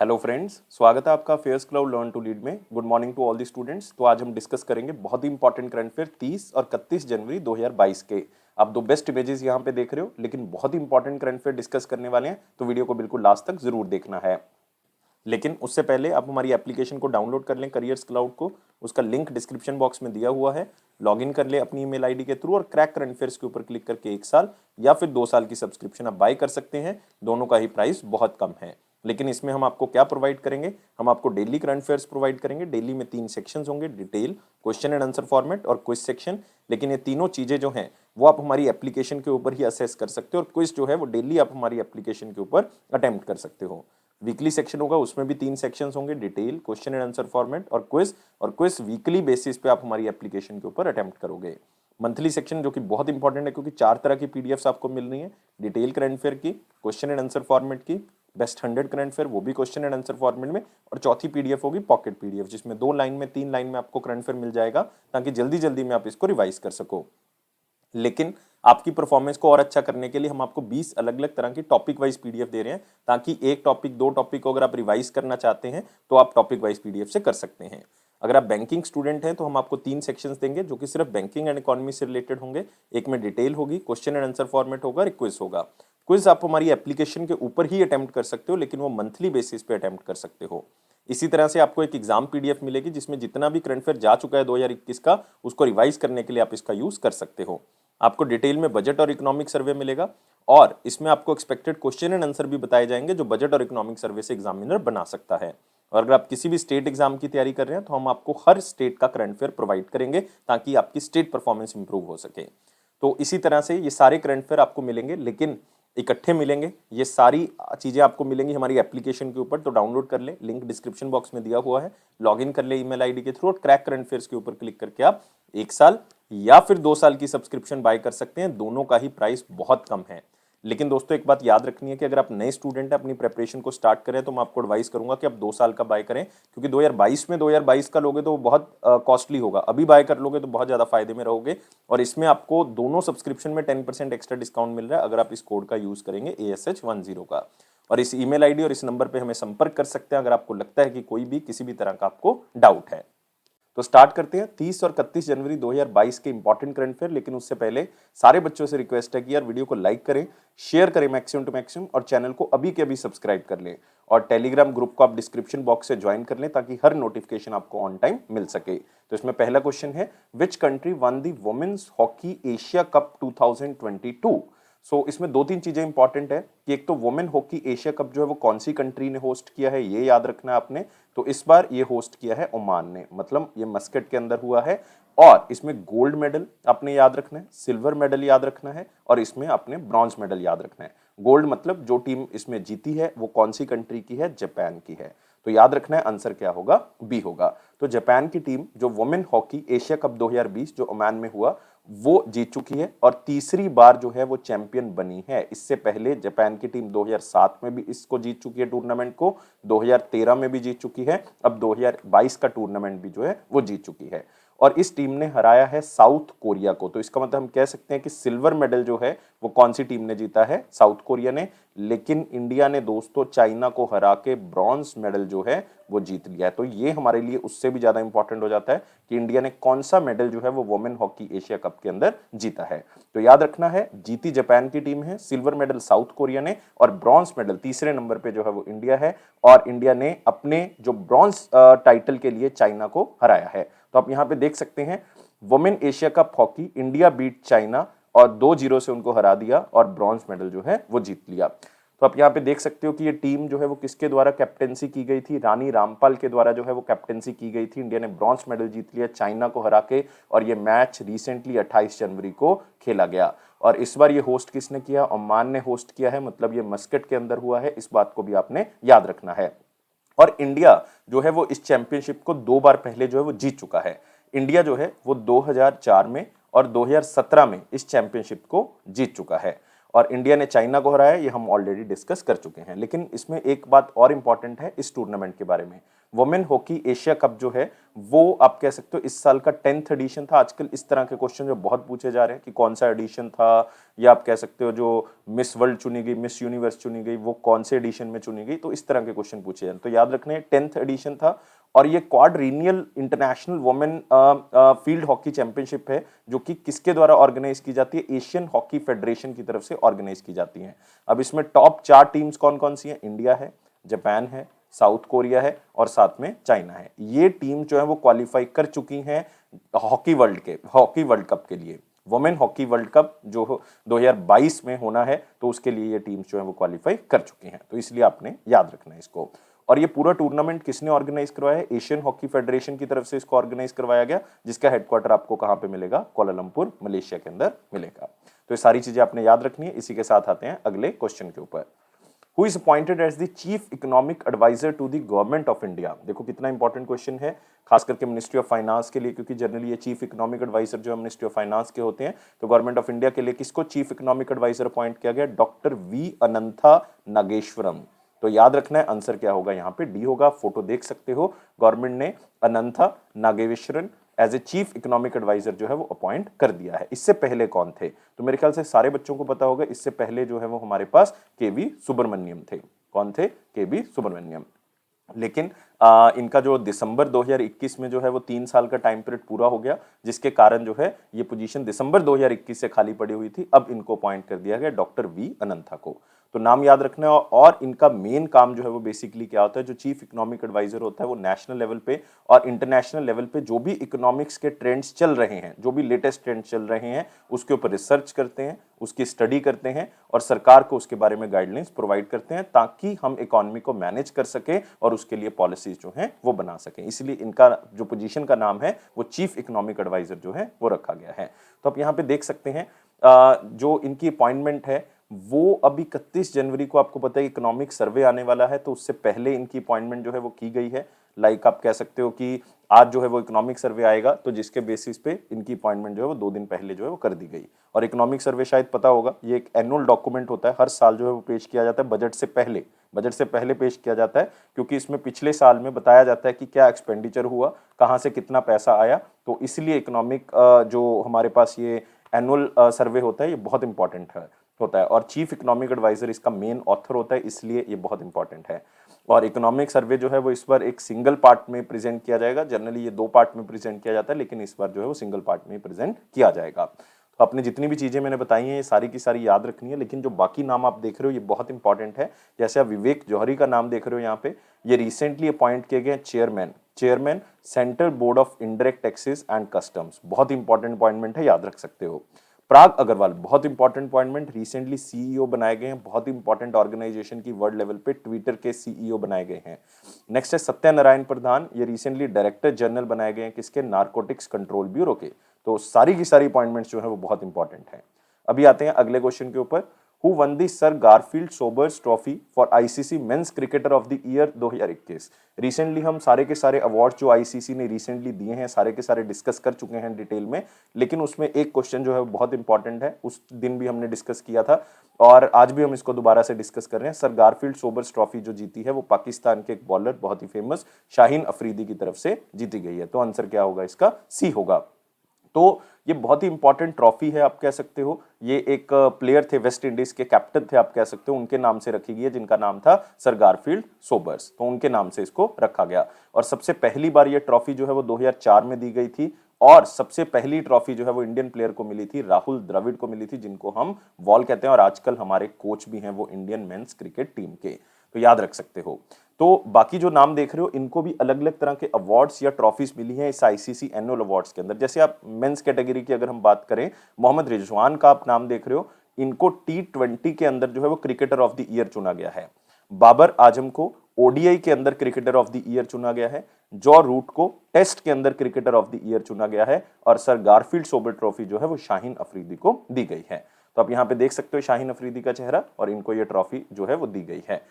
Hello friends, स्वागत है आपका fairs cloud learn to lead में। Good morning to all the students. तो आज हम डिस्कस करेंगे बहुत ही इंपॉर्टेंट करंट अफेयर 30 और 31 जनवरी 2022 के। आप दो बेस्ट इमेजेस यहाँ पे देख रहे हो, लेकिन बहुत ही इंपॉर्टेंट करंट अफेयर डिस्कस करने वाले हैं, तो वीडियो को बिल्कुल लास्ट तक जरूर देखना है। लेकिन उससे पहले आप हमारी एप्लीकेशन को डाउनलोड कर लें, करियर्स क्लाउड को। उसका लिंक डिस्क्रिप्शन बॉक्स में दिया हुआ है। लॉगिन कर ले अपनी ईमेल आईडी के थ्रू और क्रैक करंट अफेयर्स के ऊपर क्लिक करके 1 साल या फिर 2 साल की सब्सक्रिप्शन आप बाय कर सकते हैं। दोनों का ही प्राइस बहुत कम है। लेकिन इसमें हम आपको क्या प्रोवाइड करेंगे? हम आपको डेली करंट अफेयर्स प्रोवाइड करेंगे। डेली में 3 सेक्शंस होंगे, detail, question and answer format और क्विज सेक्शन। लेकिन ये तीनों चीजें जो हैं वो आप हमारी एप्लीकेशन के ऊपर ही असेस कर सकते हो, और क्विज जो है वो डेली आप हमारी एप्लीकेशन के ऊपर अटेम्प्ट कर सकते हो। वीकली सेक्शन होगा, उसमें भी 3 सेक्शंस होंगे, detail, question and answer format और क्विज वीकली बेसिस पे आप हमारी एप्लीकेशन के ऊपर अटेम्प्ट करोगे। मंथली सेक्शन जो कि बहुत इंपॉर्टेंट है, क्योंकि 4 तरह की पीडीएफ्स आपको मिल रही हैं। डिटेल करंट अफेयर की, क्वेश्चन एंड आंसर फॉर्मेट की, बेस्ट 100 करंट अफेयर वो भी क्वेश्चन एंड आंसर फॉर्मेट में, और चौथी पीडीएफ होगी पॉकेट पीडीएफ, जिसमें 2 लाइन में 3 लाइन में आपको करंट अफेयर मिल जाएगा, ताकि जल्दी जल्दी में आप इसको रिवाइज कर सको। लेकिन आपकी परफॉर्मेंस को और अच्छा करने के लिए हम आपको 20 अलग अलग तरह की टॉपिक वाइज पीडीएफ दे रहे हैं, ताकि एक टॉपिक, 2 टॉपिक को अगर आप रिवाइज करना चाहते हैं तो आप टॉपिक वाइज पीडीएफ से कर सकते हैं। अगर आप बैंकिंग स्टूडेंट हैं तो हम आपको 3 सेक्शंस देंगे, जो कि सिर्फ बैंकिंग एंड इकोनॉमी से रिलेटेड होंगे। एक में डिटेल होगी, क्वेश्चन एंड आंसर फॉर्मेट होगा, क्विज होगा। क्विज आप हमारी एप्लीकेशन के ऊपर ही अटेम्प्ट कर सकते हो, लेकिन वो मंथली बेसिस पे अटेम्प्ट कर सकते हो। इसी तरह से आपको एक एग्जाम पीडीएफ मिलेगी, जिसमें जितना भी करंट अफेयर जा चुका है 2021 का, उसको रिवाइज करने के लिए आप इसका यूज कर सकते हो। आपको डिटेल में बजट और इकोनॉमिक सर्वे मिलेगा, और इसमें आपको एक्सपेक्टेड क्वेश्चन एंड आंसर भी बताए जाएंगे, जो बजट और इकोनॉमिक सर्वे से एग्जामिनर बना सकता है। और अगर आप किसी भी स्टेट एग्जाम की तैयारी कर रहे हैं तो हम आपको हर स्टेट का करंट अफेयर प्रोवाइड करेंगे, ताकि आपकी स्टेट परफॉर्मेंस इंप्रूव हो सके। तो इसी तरह से ये सारे करंट अफेयर आपको मिलेंगे, लेकिन इकट्ठे मिलेंगे। ये सारी चीजें आपको मिलेंगी हमारी एप्लीकेशन के ऊपर, तो डाउनलोड कर ले, लिंक डिस्क्रिप्शन बॉक्स में दिया हुआ है। लॉगिन कर ले ईमेल आईडी के थ्रू, और क्रैक करंट अफेयर्स के ऊपर क्लिक करके आप 1 साल या फिर 2 साल की सब्सक्रिप्शन बाय कर सकते हैं। दोनों का ही प्राइस बहुत कम है। लेकिन दोस्तों, एक बात याद रखनी है कि अगर आप नए स्टूडेंट हैं, अपनी प्रिपरेशन को स्टार्ट करें, तो मैं आपको एडवाइस करूंगा कि आप 2 साल का बाय करें, क्योंकि 2022 में 2022 का लोगे तो वो बहुत कॉस्टली होगा। अभी बाय कर लोगे तो बहुत ज्यादा फायदे में रहोगे। और इसमें आपको दोनों सब्सक्रिप्शन में 10% एक्स्ट्रा डिस्काउंट मिल रहा है, अगर आप इस कोड का यूज करेंगे, ASH10 का। और इस ईमेल आईडी और इस नंबर पे हमें संपर्क कर सकते हैं, अगर आपको लगता है कि कोई भी किसी भी तरह का आपको डाउट है। तो स्टार्ट करते हैं 30 और 31 जनवरी 2022 के इंपॉर्टेंट करंट अफेयर। लेकिन उससे पहले सारे बच्चों से रिक्वेस्ट है कि यार वीडियो को लाइक करें, शेयर करें मैक्सिमम टू मैक्सिमम, और चैनल को अभी के अभी सब्सक्राइब कर लें। और टेलीग्राम ग्रुप को आप डिस्क्रिप्शन बॉक्स से ज्वाइन कर लें, ताकि हर नोटिफिकेशन आपको ऑन टाइम मिल सके। तो इसमें पहला क्वेश्चन है, which country won the women's hockey Asia cup 2022? So इसमें 2-3 चीजें इंपॉर्टेंट है कि एक तो वुमेन हॉकी एशिया कप जो है वो कौन सी कंट्री ने होस्ट किया है, ये याद रखना है आपने। तो इस बार ये होस्ट किया है ओमान ने, मतलब ये मस्कट के अंदर हुआ है। और इसमें गोल्ड मेडल आपने याद रखना है, सिल्वर मेडल याद रखना है, और इसमें आपने ब्रॉन्ज मेडल याद रखना है। गोल्ड मतलब जो टीम इसमें जीती है वो कौन सी कंट्री की है? जापान की है। तो याद रखना है, आंसर क्या होगा? बी होगा। तो जापान की टीम जो वुमेन हॉकी एशिया कप 2020 जो ओमान में हुआ, वो जीत चुकी है, और तीसरी बार जो है वो चैंपियन बनी है। इससे पहले जापान की टीम 2007 में भी इसको जीत चुकी है टूर्नामेंट को, 2013 में भी जीत चुकी है, अब 2022 का टूर्नामेंट भी जो है वो जीत चुकी है। और इस टीम ने हराया है साउथ कोरिया को। तो इसका मतलब हम कह सकते हैं कि सिल्वर मेडल जो है वो कौन सी टीम ने जीता है? साउथ कोरिया ने। लेकिन इंडिया ने दोस्तों चाइना को हरा के ब्रॉन्ज मेडल जो है वो जीत लिया है। तो ये हमारे लिए उससे भी ज्यादा इंपॉर्टेंट हो जाता है कि इंडिया ने कौन सा मेडल जो है वो वुमेन हॉकी एशिया कप के अंदर जीता है। तो याद रखना है, जीती जापान की टीम है, सिल्वर मेडल साउथ कोरिया ने, और ब्रॉन्ज मेडल तीसरे नंबर पे जो है वो इंडिया है। और इंडिया ने अपने जो ब्रॉन्ज टाइटल के लिए चाइना को हराया है। तो आप यहां पे देख सकते हैं, women Asia cup hockey India beat China, और 2-0 से उनको हरा दिया, और ब्रॉन्ज मेडल जो है वो जीत लिया। तो आप यहाँ पे देख सकते हो कि ये टीम जो है वो किसके द्वारा कैप्टेंसी की गई थी? रानी रामपाल के द्वारा जो है वो कैप्टेंसी की गई थी। इंडिया ने ब्रॉन्ज मेडल जीत लिया चाइना को हरा के, और ये मैच रिसेंटली 28 जनवरी को खेला गया। और इस बार ये होस्ट किसने किया? ओमान ने होस्ट किया है, मतलब ये मस्कट के अंदर हुआ है। इस बात को भी आपने याद रखना है। और इंडिया जो है वो इस चैंपियनशिप को 2 बार पहले जो है वो जीत चुका है। इंडिया जो है वो 2004 में और 2017 में इस चैंपियनशिप को जीत चुका है। और इंडिया ने चाइना को हराया, ये हम ऑलरेडी डिस्कस कर चुके हैं। लेकिन इसमें एक बात और इंपॉर्टेंट है इस टूर्नामेंट के बारे में। वुमेन हॉकी एशिया कप जो है वो आप कह सकते हो इस साल का 10th एडिशन था। आजकल इस तरह के क्वेश्चन जो बहुत पूछे जा रहे हैं कि कौन सा एडिशन था, या आप कह सकते हो जो मिस वर्ल्ड चुनी गई, मिस यूनिवर्स चुनी गई, वो कौन से एडिशन में चुनी गई, तो इस तरह के क्वेश्चन पूछे जाए। तो याद रखने 10th एडिशन था और ये quadrennial international women field hockey championship है जो कि किसके द्वारा ऑर्गेनाइज की जाती है, एशियन हॉकी फेडरेशन की तरफ से ऑर्गेनाइज की जाती है। अब इसमें टॉप 4 टीम्स कौन कौन सी हैं, इंडिया है, जापान है, साउथ कोरिया है और साथ में चाइना है। ये टीम जो है वो क्वालिफाई कर चुकी हैं हॉकी वर्ल्ड कप के लिए। वुमेन हॉकी वर्ल्ड कप जो 2022 में होना है, तो उसके लिए ये टीम्स जो है वो क्वालिफाई कर चुकी हैं, तो इसलिए आपने याद रखना है इसको। और ये पूरा टूर्नामेंट किसने ऑर्गेनाइज करवाया है, एशियन हॉकी फेडरेशन की तरफ से इसको ऑर्गेनाइज करवाया गया, जिसका हेडक्वार्टर आपको कहां पे मिलेगा, कोलालंपुर मलेशिया के अंदर मिलेगा। तो ये सारी चीजें आपने याद रखनी है। इसी के साथ आते हैं अगले क्वेश्चन के ऊपर। Who is appointed as the chief economic advisor to the government of India? देखो कितना इंपॉर्टेंट क्वेश्चन है, खास करके मिनिस्ट्री ऑफ फाइनेंस के लिए, क्योंकि जनरली ये चीफ इकोनॉमिक एडवाइजर जो है मिनिस्ट्री ऑफ फाइनेंस के होते हैं। तो गवर्नमेंट ऑफ इंडिया के लिए किसको चीफ इकोनॉमिक एडवाइजर अपॉइंट किया गया, डॉक्टर वी अनंथा नागेश्वरम। तो याद रखना है आंसर क्या होगा, यहाँ पे डी होगा। फोटो देख सकते हो, गवर्नमेंट ने Anantha Nageswaran as a chief economic adviser जो है वो अपॉइंट कर दिया है। इससे पहले कौन थे, तो मेरे ख्याल से सारे बच्चों को पता होगा, इससे पहले जो है वो हमारे पास केवी सुब्रमण्यम थे। कौन थे, केवी सुब्रमण्यम। लेकिन इनका जो दिसंबर 2021 में जो है वो 3 साल का टाइम पीरियड पूरा हो गया, जिसके कारण जो है ये पोजीशन दिसंबर 2021 से खाली पड़ी हुई थी। अब इनको अपॉइंट कर दिया गया डॉक्टर वी अनंथा को। तो नाम याद रखना है। और इनका मेन काम जो है वो बेसिकली क्या होता है, जो चीफ इकोनॉमिक एडवाइजर होता है वो नेशनल लेवल पे और इंटरनेशनल लेवल पे जो भी इकोनॉमिक्स के ट्रेंड्स चल रहे हैं, जो भी लेटेस्ट ट्रेंड्स चल रहे हैं, उसके ऊपर रिसर्च करते हैं, उसकी स्टडी करते हैं और सरकार को उसके बारे में गाइडलाइंस प्रोवाइड करते हैं, ताकि हम इकोनॉमी को मैनेज कर सके और उसके लिए पॉलिसीज जो हैं वो बना सकें। इसलिए इनका जो पोजीशन का नाम है वो चीफ इकोनॉमिक एडवाइजर जो है वो रखा गया है। तो आप यहाँ पे देख सकते हैं जो इनकी अपॉइंटमेंट है वो अभी 31 जनवरी को, आपको पता है इकोनॉमिक सर्वे आने वाला है, तो उससे पहले इनकी अपॉइंटमेंट जो है वो की गई है। लाइक आप कह सकते हो कि आज जो है वो इकोनॉमिक सर्वे आएगा, तो जिसके बेसिस पे इनकी अपॉइंटमेंट जो है वो 2 दिन पहले जो है वो कर दी गई। और इकोनॉमिक सर्वे शायद पता होगा, ये एक एनुअल डॉक्यूमेंट होता है, हर साल जो है वो पेश किया जाता है बजट से पहले पेश किया जाता है, क्योंकि इसमें पिछले साल में बताया जाता है कि क्या एक्सपेंडिचर हुआ, कहाँ से कितना पैसा आया। तो इसलिए इकोनॉमिक जो हमारे पास ये एनुअल सर्वे होता है ये बहुत इंपॉर्टेंट होता है और चीफ इकोनॉमिक एडवाइजर इसका मेन ऑथर होता है, इसलिए ये बहुत इंपॉर्टेंट है। और इकोनॉमिक सर्वे जो है वो इस बार एक सिंगल पार्ट में प्रेजेंट किया जाएगा। जनरली ये 2 पार्ट में प्रेजेंट किया जाता है, लेकिन इस बार जो है वो सिंगल पार्ट में प्रेजेंट किया जाएगा। तो आपने जितनी भी चीजें मैंने बताई हैं ये सारी की सारी याद रखनी है, लेकिन जो बाकी नाम आप देख रहे हो ये बहुत इंपॉर्टेंट है। जैसे आप विवेक जौहरी का नाम देख रहे हो यहाँ पे, ये रिसेंटली अपॉइंट किए गए chairman central board of indirect taxes and customs. बहुत इंपॉर्टेंट अपॉइंटमेंट है, याद रख सकते हो। पराग अग्रवाल, बहुत इंपॉर्टेंट अपॉइंटमेंट, रिसेंटली सीईओ बनाए गए हैं, बहुत इंपॉर्टेंट ऑर्गेनाइजेशन की वर्ल्ड लेवल पे ट्विटर के सीईओ बनाए गए हैं। नेक्स्ट है सत्यनारायण प्रधान, ये रिसेंटली डायरेक्टर जनरल बनाए गए हैं किसके, नारकोटिक्स कंट्रोल ब्यूरो के। तो सारी की सारी अपॉइंटमेंट्स जो है वो बहुत इंपॉर्टेंट है। अभी आते हैं अगले क्वेश्चन के ऊपर। Who one the sir Garfield Sobers trophy for ICC men's cricketer of the year 2021। Recently हम सारे के सारे अवार्ड जो आईसीसी ने रिसेंटली दिए हैं सारे के सारे डिस्कस कर चुके हैं डिटेल में, लेकिन उसमें एक क्वेश्चन जो है बहुत इंपॉर्टेंट है, उस दिन भी हमने डिस्कस किया था और आज भी हम इसको दोबारा से डिस्कस कर रहे हैं। सर गारफील्ड सोबर्स ट्रॉफी जो जीती है वो पाकिस्तान के एक बॉलर बहुत ही फेमस शाहीन अफरीदी की तरफ से जीती गई है। तो आंसर क्या होगा इसका, सी होगा। तो ये बहुत ही इंपॉर्टेंट ट्रॉफी है, आप कह सकते हो। ये एक प्लेयर थे, वेस्ट इंडीज के कैप्टन थे, आप कह सकते हो, उनके नाम से रखी गई है, जिनका नाम था सर गारफील्ड सोबर्स। तो उनके नाम से इसको रखा गया। और सबसे पहली बार ये ट्रॉफी जो है वो 2004 में दी गई थी और सबसे पहली ट्रॉफी जो है वो इंडियन प्लेयर को मिली थी, राहुल द्रविड़ को मिली थी, जिनको हम वॉल कहते हैं और आजकल हमारे कोच भी हैं वो इंडियन मेंस क्रिकेट टीम के। तो याद रख सकते हो। तो बाकी जो नाम देख रहे हो इनको भी अलग अलग तरह के अवार्ड्स या ट्रॉफीज मिली हैं इस आईसीसी एनुअल अवार्ड्स के अंदर। जैसे आप मेंस कैटेगरी की अगर हम बात करें, मोहम्मद रिजवान का आप नाम देख रहे हो, इनको T20 के अंदर जो है वो क्रिकेटर ऑफ द ईयर चुना गया है। बाबर आजम को ओडीआई के अंदर क्रिकेटर ऑफ द ईयर चुना गया है। जॉ रूट को टेस्ट के अंदर क्रिकेटर ऑफ द ईयर चुना गया है और सर गारफील्ड सोबर ट्रॉफी जो है वो शाहीन अफरीदी को दी गई है। तो आप यहाँ पे देख सकते हो शाहीन अफरीदी का चेहरा और इनको ये ट्रॉफी जो है वो दी गई है।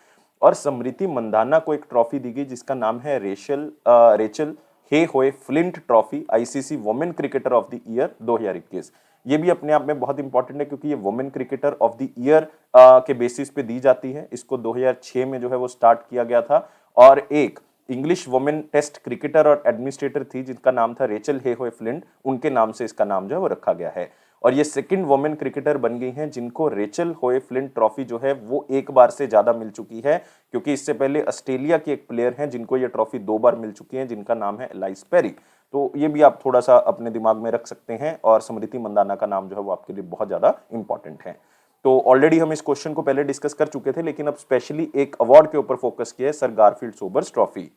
और स्मृति मंदाना को एक ट्रॉफी दी गई जिसका नाम है रेचल हे होए flint trophy, ICC women cricketer of the year 2021। ये भी अपने आप में बहुत इंपॉर्टेंट है क्योंकि ये women cricketer of the year के बेसिस पे दी जाती है। इसको 2006 में जो है वो स्टार्ट किया गया था और एक इंग्लिश वुमेन टेस्ट क्रिकेटर और एडमिनिस्ट्रेटर थी जिनका नाम था रेचल हेहोए फ्लिंट, उनके नाम से इसका नाम जो है वो रखा गया है। और ये सेकंड वुमेन क्रिकेटर बन गई हैं जिनको रेचल होए फ्लिंट ट्रॉफी जो है वो एक बार से ज्यादा मिल चुकी है, क्योंकि इससे पहले ऑस्ट्रेलिया की एक प्लेयर हैं जिनको ये ट्रॉफी 2 बार मिल चुकी है, जिनका नाम है एलाइस पेरी। तो ये भी आप थोड़ा सा अपने दिमाग में रख सकते हैं, और स्मृति मंदाना का नाम जो है वो आपके लिए बहुत ज्यादा इंपॉर्टेंट है। तो ऑलरेडी हम इस क्वेश्चन को पहले डिस्कस कर चुके थे, लेकिन अब स्पेशली एक अवार्ड के ऊपर फोकस किया है, sir Garfield Sobers trophy.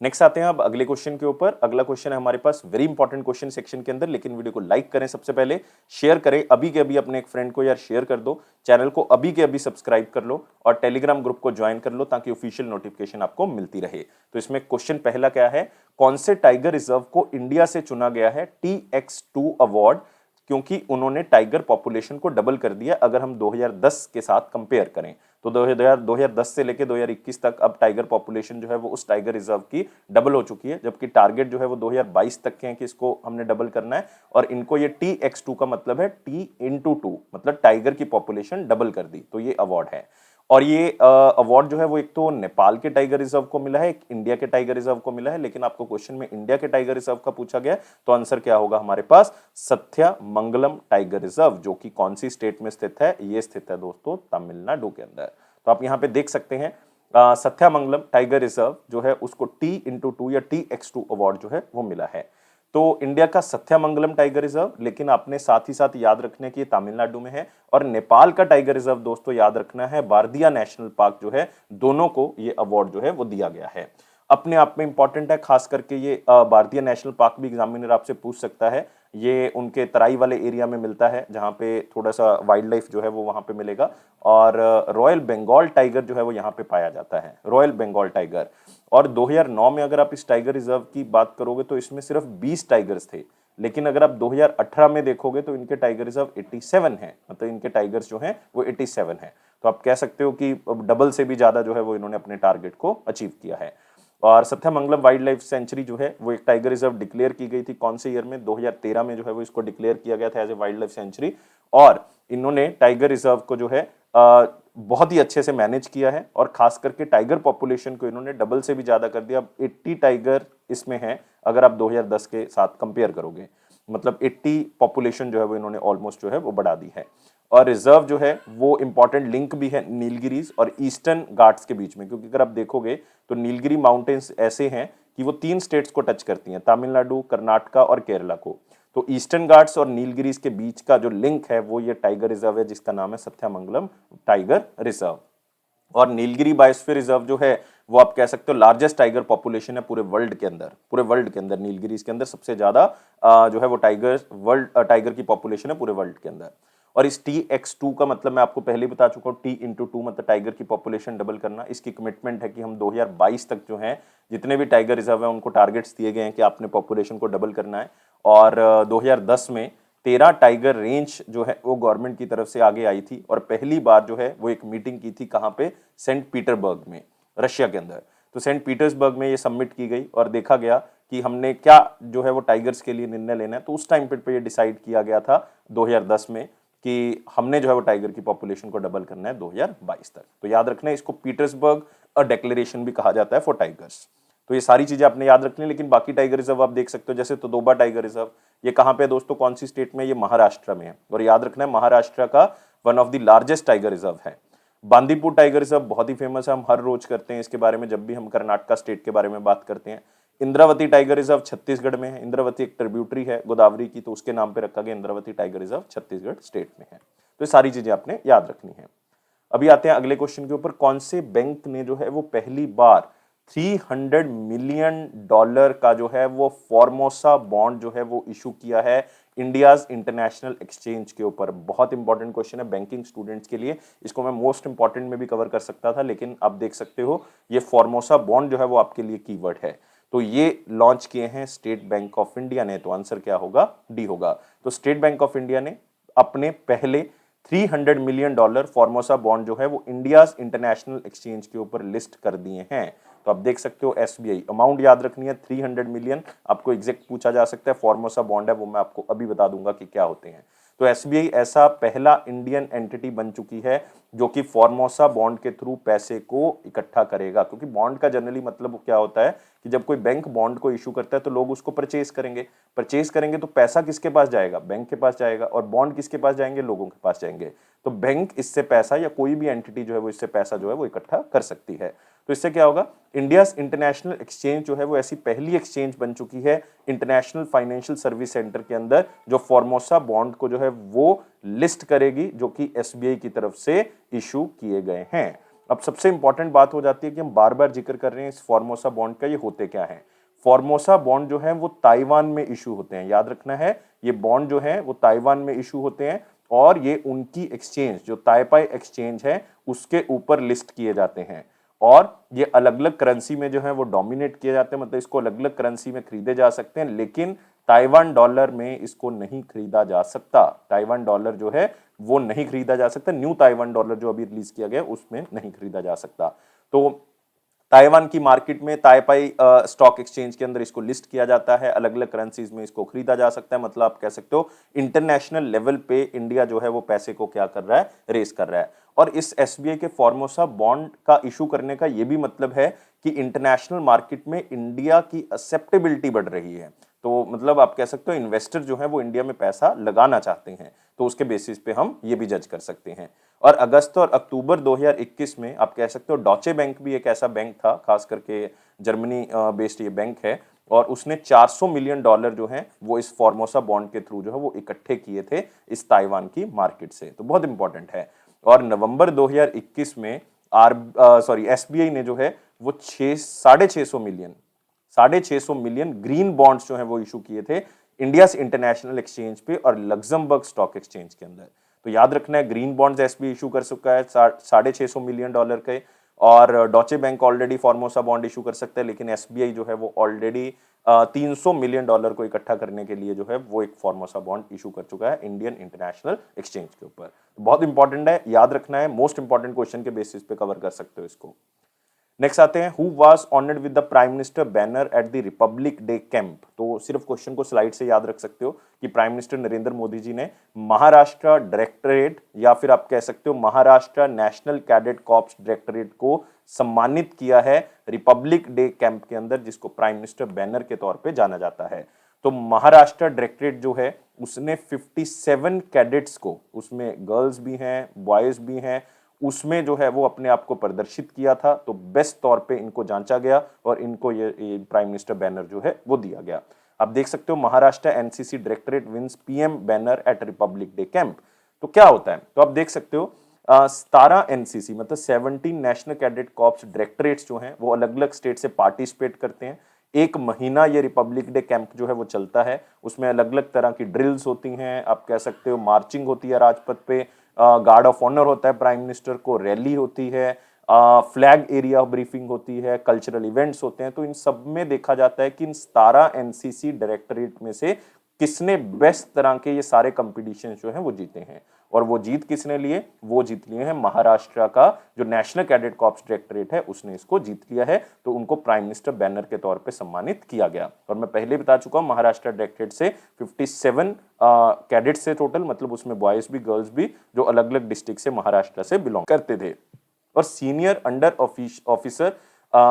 Next आते हैं अब अगले क्वेश्चन के ऊपर। अगला क्वेश्चन है हमारे पास वेरी इंपॉर्टेंट क्वेश्चन सेक्शन के अंदर, लेकिन वीडियो को लाइक करें सबसे पहले, शेयर करें अभी के अभी अपने एक फ्रेंड को यार शेयर कर दो, चैनल को अभी के अभी सब्सक्राइब कर लो और टेलीग्राम ग्रुप को ज्वाइन कर लो ताकि ऑफिशियल नोटिफिकेशन आपको मिलती रहे। तो इसमें क्वेश्चन पहला क्या है, कौन से टाइगर रिजर्व को इंडिया से चुना गया है TX2 अवार्ड, क्योंकि उन्होंने टाइगर पॉपुलेशन को डबल कर दिया अगर हम 2010 के साथ कंपेयर करें। तो 2010 से लेके 2021 तक अब टाइगर पॉपुलेशन जो है वो उस टाइगर रिजर्व की डबल हो चुकी है, जबकि टारगेट जो है वो 2022 तक के हैं कि इसको हमने डबल करना है। और इनको ये TX2 का मतलब है T×2, मतलब टाइगर की पॉपुलेशन डबल कर दी, तो ये अवार्ड है। और ये अवार्ड जो है वो एक तो नेपाल के टाइगर रिजर्व को मिला है, एक इंडिया के टाइगर रिजर्व को मिला है, लेकिन आपको क्वेश्चन में इंडिया के टाइगर रिजर्व का पूछा गया, तो आंसर क्या होगा हमारे पास, सथ्यामंगलम टाइगर रिजर्व, जो कि कौन सी स्टेट में स्थित है, ये स्थित है दोस्तों तमिलनाडु के अंदर। तो आप यहाँ पे देख सकते हैं सथ्यामंगलम टाइगर रिजर्व जो है उसको T×2 या TX2 अवार्ड जो है वो मिला है। तो इंडिया का सथ्यामंगलम टाइगर रिजर्व, लेकिन आपने साथ ही साथ याद रखने की तमिलनाडु में है। और नेपाल का टाइगर रिजर्व दोस्तों याद रखना है बारदिया नेशनल पार्क जो है, दोनों को ये अवार्ड जो है वो दिया गया है। अपने आप में इंपॉर्टेंट है, खास करके ये बारदिया नेशनल पार्क भी एग्जामिनर आपसे पूछ सकता है। ये उनके तराई वाले एरिया में मिलता है जहाँ पे थोड़ा सा वाइल्ड लाइफ जो है वो वहाँ पे मिलेगा। और रॉयल बंगाल टाइगर जो है वो यहाँ पे पाया जाता है, रॉयल बंगाल टाइगर। और 2009 में अगर आप इस टाइगर रिजर्व की बात करोगे तो इसमें सिर्फ 20 टाइगर्स थे, लेकिन अगर आप 2018 में देखोगे तो इनके टाइगर रिजर्व 87 हैं, मतलब इनके टाइगर्स जो हैं वो 87 हैं। तो आप कह सकते हो कि डबल से भी ज्यादा जो है वो इन्होंने अपने टारगेट को अचीव किया है। और सथ्यामंगलम वाइल्ड लाइफ सेंचुरी जो है वो एक टाइगर रिजर्व डिक्लेयर की गई थी, कौन से ईयर में, 2013 में जो है वो इसको डिक्लेयर किया गया था as a wild life sanctuary. और इन्होंने टाइगर रिजर्व को जो है बहुत ही अच्छे से मैनेज किया है, और खास करके टाइगर पॉपुलेशन को इन्होंने डबल से भी ज्यादा कर दिया। अब 80 टाइगर इसमें है अगर आप 2010 के साथ कंपेयर करोगे, मतलब 80 पॉपुलेशन जो है वो इन्होंने ऑलमोस्ट जो है वो बढ़ा दी है। और रिजर्व जो है वो इंपॉर्टेंट लिंक भी है नीलगिरीज और ईस्टर्न घाट्स के बीच में, क्योंकि अगर आप देखोगे तो नीलगिरी माउंटेन्स ऐसे हैं कि वो 3 स्टेट्स को टच करती हैं, तमिलनाडु, कर्नाटका और केरला को। तो ईस्टर्न घाट्स और नीलगिरीज के बीच का जो लिंक है वो ये टाइगर रिजर्व है, जिसका नाम है सथ्यामंगलम टाइगर रिजर्व। और नीलगिरी बायोस्फीयर रिजर्व जो है वो आप कह सकते हो लार्जेस्ट टाइगर पॉपुलेशन है पूरे वर्ल्ड के अंदर, पूरे वर्ल्ड के अंदर नीलगिरी के अंदर सबसे ज्यादा जो है वो टाइगर की पॉपुलेशन है पूरे वर्ल्ड के अंदर। और इस TX2 का मतलब मैं आपको पहले बता चुका हूँ, T×2 मतलब टाइगर की पॉपुलेशन डबल करना। इसकी कमिटमेंट है कि हम 2022 तक जो है जितने भी टाइगर रिजर्व है उनको टारगेट्स दिए गए हैं कि आपने पॉपुलेशन को डबल करना है। और 2010 में 13 टाइगर रेंज जो है वो गवर्नमेंट की तरफ से आगे आई थी, और पहली बार जो है वो एक मीटिंग की थी कहाँ पे, सेंट पीटरबर्ग में, रशिया के अंदर। तो सेंट पीटर्सबर्ग में ये सबमिट की गई और देखा गया कि हमने क्या जो है वो टाइगर्स के लिए निर्णय लेना है। तो उस टाइम पे ये डिसाइड किया गया था 2010 में कि हमने जो है वो टाइगर की पॉपुलेशन को डबल करना है 2022 तक। तो याद रखना है, इसको पीटर्सबर्ग डिक्लेरेशन भी कहा जाता है फॉर टाइगर्स। तो ये सारी चीजें आपने याद रखनी है। लेकिन बाकी टाइगर रिजर्व आप देख सकते हो, जैसे तोदोबा टाइगर रिजर्व, ये कहाँ पे है दोस्तों, कौन सी स्टेट में, ये महाराष्ट्र में है। और याद रखना है महाराष्ट्र का one of the largest tiger reserve है। बांदीपुर टाइगर रिजर्व बहुत ही फेमस है, हम हर रोज करते हैं इसके बारे में जब भी हम कर्नाटका स्टेट के बारे में बात करते हैं। इंद्रावती टाइगर रिजर्व छत्तीसगढ़ में है, इंद्रावती एक ट्रिब्यूटरी है गोदावरी की, तो उसके नाम पे रखा गया Indravati tiger reserve, Chhattisgarh state में है। तो ये सारी चीजें आपने याद रखनी है। अभी आते हैं अगले क्वेश्चन के ऊपर, कौन से बैंक ने जो है वो पहली बार $300 मिलियन का जो है वो फॉर्मोसा बॉन्ड जो है वो इशू किया है इंडियाज इंटरनेशनल एक्सचेंज के ऊपर। बहुत इंपॉर्टेंट क्वेश्चन है बैंकिंग स्टूडेंट्स के लिए, इसको मैं मोस्ट इंपॉर्टेंट में भी कवर कर सकता था, लेकिन आप देख सकते हो ये फॉर्मोसा बॉन्ड जो है वो आपके लिए कीवर्ड है। तो ये लॉन्च किए हैं स्टेट बैंक ऑफ इंडिया ने, तो आंसर क्या होगा, डी होगा। तो स्टेट बैंक ऑफ इंडिया ने अपने पहले $300 मिलियन फॉर्मोसा बॉन्ड जो है वो इंडियाज इंटरनेशनल एक्सचेंज के ऊपर लिस्ट कर दिए हैं। तो आप देख सकते हो एसबीआई, अमाउंट याद रखनी है 300 मिलियन, आपको एग्जैक्ट पूछा जा सकता है, फॉर्मोसा बॉन्ड है वो मैं आपको अभी बता दूंगा कि क्या होते हैं। तो एसबीआई ऐसा पहला इंडियन एंटिटी बन चुकी है जो कि फॉर्मोसा बॉन्ड के थ्रू पैसे को इकट्ठा करेगा, क्योंकि बॉन्ड का जनरली मतलब क्या होता है कि जब कोई बैंक बॉन्ड को इशू करता है तो लोग उसको परचेज करेंगे तो पैसा किसके पास जाएगा, बैंक के पास जाएगा, और बॉन्ड किसके पास जाएंगे, लोगों के पास जाएंगे। तो बैंक इससे पैसा या कोई भी एंटिटी जो है वो इससे पैसा जो है वो इकट्ठा कर सकती है। तो इससे क्या होगा, इंडिया इंटरनेशनल एक्सचेंज जो है वो ऐसी पहली एक्सचेंज बन चुकी है इंटरनेशनल फाइनेंशियल सर्विस सेंटर के अंदर जो फॉर्मोसा बॉन्ड को जो है वो लिस्ट करेगी, जो कि एसबीआई की तरफ से इशू किए गए हैं। अब सबसे इंपॉर्टेंट बात हो जाती है कि हम बार बार जिक्र कर रहे हैं इस फॉर्मोसा बॉन्ड का, ये होते क्या है। फॉर्मोसा बॉन्ड जो है वो ताइवान में इशू होते हैं, याद रखना है, ये बॉन्ड जो है वो ताइवान में इशू होते हैं और ये उनकी एक्सचेंज जो ताइपाई एक्सचेंज है उसके ऊपर लिस्ट किए जाते हैं, और ये अलग अलग करेंसी में जो है वो डोमिनेट किए जाते हैं, मतलब इसको अलग अलग करेंसी में खरीदे जा सकते हैं, लेकिन ताइवान डॉलर में इसको नहीं खरीदा जा सकता। ताइवान डॉलर जो है वो नहीं खरीदा जा सकता, न्यू ताइवान डॉलर जो अभी रिलीज किया गया उसमें नहीं खरीदा जा सकता। तो ताइवान की मार्केट में ताइपाई स्टॉक एक्सचेंज के अंदर इसको लिस्ट किया जाता है, अलग अलग करेंसीज में इसको खरीदा जा सकता है, मतलब आप कह सकते हो इंटरनेशनल लेवल पे इंडिया जो है वो पैसे को क्या कर रहा है, रेस कर रहा है। और इस एसबीआई के फॉर्मोसा बॉन्ड का इशू करने का ये भी मतलब है कि इंटरनेशनल मार्केट में इंडिया की एक्सेप्टेबिलिटी बढ़ रही है। तो मतलब आप कह सकते हो इन्वेस्टर जो है वो इंडिया में पैसा लगाना चाहते हैं, तो उसके बेसिस पे हम ये भी जज कर सकते हैं। और अगस्त और अक्टूबर 2021 में आप कह सकते हो डॉचे बैंक भी एक ऐसा बैंक था, खास करके जर्मनी बेस्ड ये बैंक है, और उसने 400 मिलियन डॉलर जो है वो इस फॉर्मोसा बॉन्ड के थ्रू जो है वो इकट्ठे किए थे इस ताइवान की मार्केट से, तो बहुत इंपॉर्टेंट है। और नवंबर 2021 में एसबीआई ने जो है वो 650 मिलियन ग्रीन बॉन्ड्स जो है वो इशू किए थे इंडिया इंटरनेशनल एक्सचेंज पे और लग्जमबर्ग स्टॉक एक्सचेंज के अंदर। तो याद रखना है ग्रीन बॉन्ड्स एसबीआई इशू कर चुका है 650 मिलियन डॉलर के, और डॉचे bank already Formosa bond issue कर सकता है, लेकिन एसबीआई जो है वो ऑलरेडी 300 मिलियन डॉलर को इकट्ठा करने के लिए जो है वो एक फॉर्मोसा बॉन्ड इशू कर चुका है इंडियन इंटरनेशनल एक्सचेंज के ऊपर। तो बहुत इंपॉर्टेंट है, याद रखना है, मोस्ट इंपॉर्टेंट क्वेश्चन के बेसिस पे कवर कर सकते हो इसको। नेक्स्ट आते हैं, who was honoured with the prime minister banner at the Republic Day camp. तो सिर्फ क्वेश्चन को स्लाइड से याद रख सकते हो कि प्राइम मिनिस्टर नरेंद्र मोदी जी ने महाराष्ट्र डायरेक्टरेट या फिर आप कह सकते हो Maharashtra national cadet corps directorate को सम्मानित किया है रिपब्लिक डे कैंप के अंदर, जिसको प्राइम मिनिस्टर बैनर के तौर पे जाना जाता है। तो महाराष्ट्र डायरेक्टरेट जो है उसने 57 कैडेट्स को, उसमें गर्ल्स भी हैं बॉयज भी हैं, उसमें जो है वो अपने आप को प्रदर्शित किया था, तो बेस्ट तौर पे इनको जांचा गया और इनको ये प्राइम मिनिस्टर बैनर जो है वो दिया गया। आप देख सकते हो Maharashtra NCC directorate wins PM banner at Republic Day camp. तो क्या होता है, तो आप देख सकते हो 17 एनसीसी मतलब 17 नेशनल कैडेट कॉर्प्स डायरेक्टरेट्स जो हैं वो अलग अलग स्टेट से पार्टिसिपेट करते हैं। एक महीना ये रिपब्लिक डे कैंप जो है वो चलता है, उसमें अलग अलग तरह की ड्रिल्स होती हैं, आप कह सकते हो मार्चिंग होती है राजपथ पे, गार्ड ऑफ ऑनर होता है प्राइम मिनिस्टर को, रैली होती है, फ्लैग एरिया ब्रीफिंग होती है, कल्चरल इवेंट्स होते हैं। तो इन सब में देखा जाता है कि इन 17 एनसीसी डायरेक्टरेट में से किसने बेस्ट तरह के ये सारे कंपटीशन जो हैं वो जीते हैं, और वो जीत किसने लिए, वो जीत लिए हैं महाराष्ट्र का जो नेशनल कैडेट कॉर्प्स डायरेक्टरेट है उसने इसको जीत लिया है। तो उनको प्राइम मिनिस्टर बैनर के तौर पे सम्मानित किया गया। और मैं पहले बता चुका हूं महाराष्ट्र डायरेक्टरेट से 57 कैडेट से टोटल, मतलब उसमें बॉयज भी गर्ल्स भी जो अलग अलग डिस्ट्रिक्ट से महाराष्ट्र से बिलोंग करते थे। और senior under officer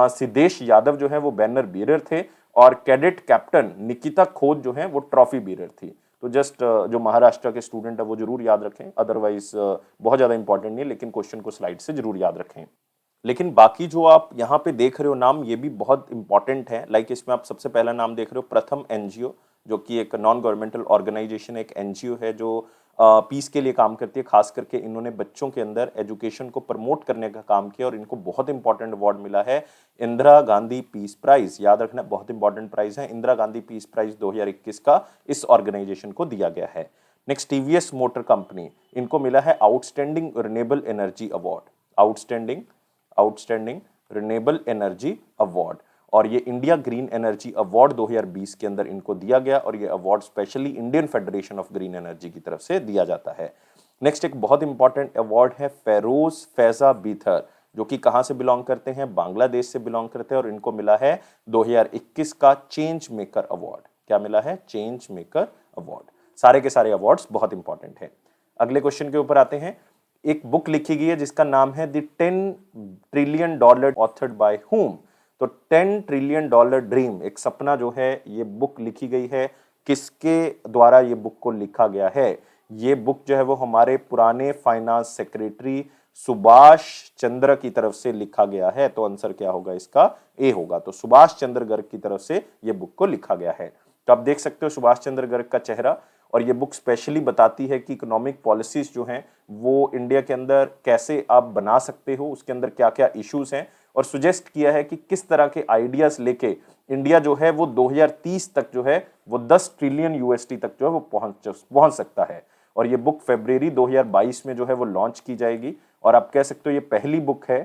Siddhesh Yadav जो है वो बैनर बीरर थे, और कैडेट कैप्टन निकिता खोत जो है वो ट्रॉफी बीरर थी। तो जस्ट जो महाराष्ट्र के स्टूडेंट है वो जरूर याद रखें, अदरवाइज बहुत ज्यादा इंपॉर्टेंट नहीं है, लेकिन क्वेश्चन को स्लाइड से जरूर याद रखें। लेकिन बाकी जो आप यहाँ पे देख रहे हो नाम, ये भी बहुत इंपॉर्टेंट है। लाइक इसमें आप सबसे पहला नाम देख रहे हो प्रथम एनजीओ, जो कि एक नॉन गवर्नमेंटल ऑर्गेनाइजेशन, एक एनजीओ है जो पीस के लिए काम करती है। खास करके इन्होंने बच्चों के अंदर एजुकेशन को प्रमोट करने का काम किया, और इनको बहुत इंपॉर्टेंट अवार्ड मिला है इंदिरा गांधी पीस प्राइज। याद रखना बहुत इंपॉर्टेंट प्राइज है, इंदिरा गांधी पीस प्राइज 2021 का इस ऑर्गेनाइजेशन को दिया गया है। नेक्स्ट टीवीएस मोटर कंपनी, इनको मिला है outstanding renewable energy award, outstanding renewable energy award. और ये इंडिया ग्रीन एनर्जी अवार्ड 2020 के अंदर इनको दिया गया, और ये award specially Indian federation of green energy की तरफ से दिया जाता है। नेक्स्ट एक बहुत इंपॉर्टेंट अवार्ड है फेरोज फैजा बीथर, जो कि कहां से बिलोंग करते हैं, बांग्लादेश से बिलोंग करते हैं, और इनको मिला है 2021 का चेंज मेकर अवार्ड। क्या मिला है, चेंज मेकर अवार्ड। सारे के सारे अवार्ड्स बहुत इंपॉर्टेंट है। अगले क्वेश्चन के ऊपर आते हैं। एक बुक लिखी गई है जिसका नाम है the 10 trillion dollar authored by whom. तो 10 ट्रिलियन डॉलर ड्रीम, एक सपना जो है, ये बुक लिखी गई है। किसके द्वारा ये बुक को लिखा गया है? ये बुक जो है वो हमारे पुराने फाइनेंस सेक्रेटरी सुभाष चंद्र की तरफ से लिखा गया है। तो आंसर क्या होगा इसका? ए होगा। तो सुभाष चंद्र गर्ग की तरफ से ये बुक को लिखा गया है। तो आप देख सकते हो सुभाष चंद्र गर्ग का चेहरा। और ये बुक स्पेशली बताती है कि इकोनॉमिक पॉलिसीज जो हैं वो इंडिया के अंदर कैसे आप बना सकते हो, उसके अंदर क्या क्या इश्यूज हैं, और सुजेस्ट किया है कि किस तरह के आइडियाज लेके इंडिया जो है वो 2030 तक जो है वो 10 ट्रिलियन यूएसडी तक जो है वो पहुंच सकता है। और ये बुक फरवरी 2022 में जो है वो लॉन्च की जाएगी। और आप कह सकते हो ये पहली बुक है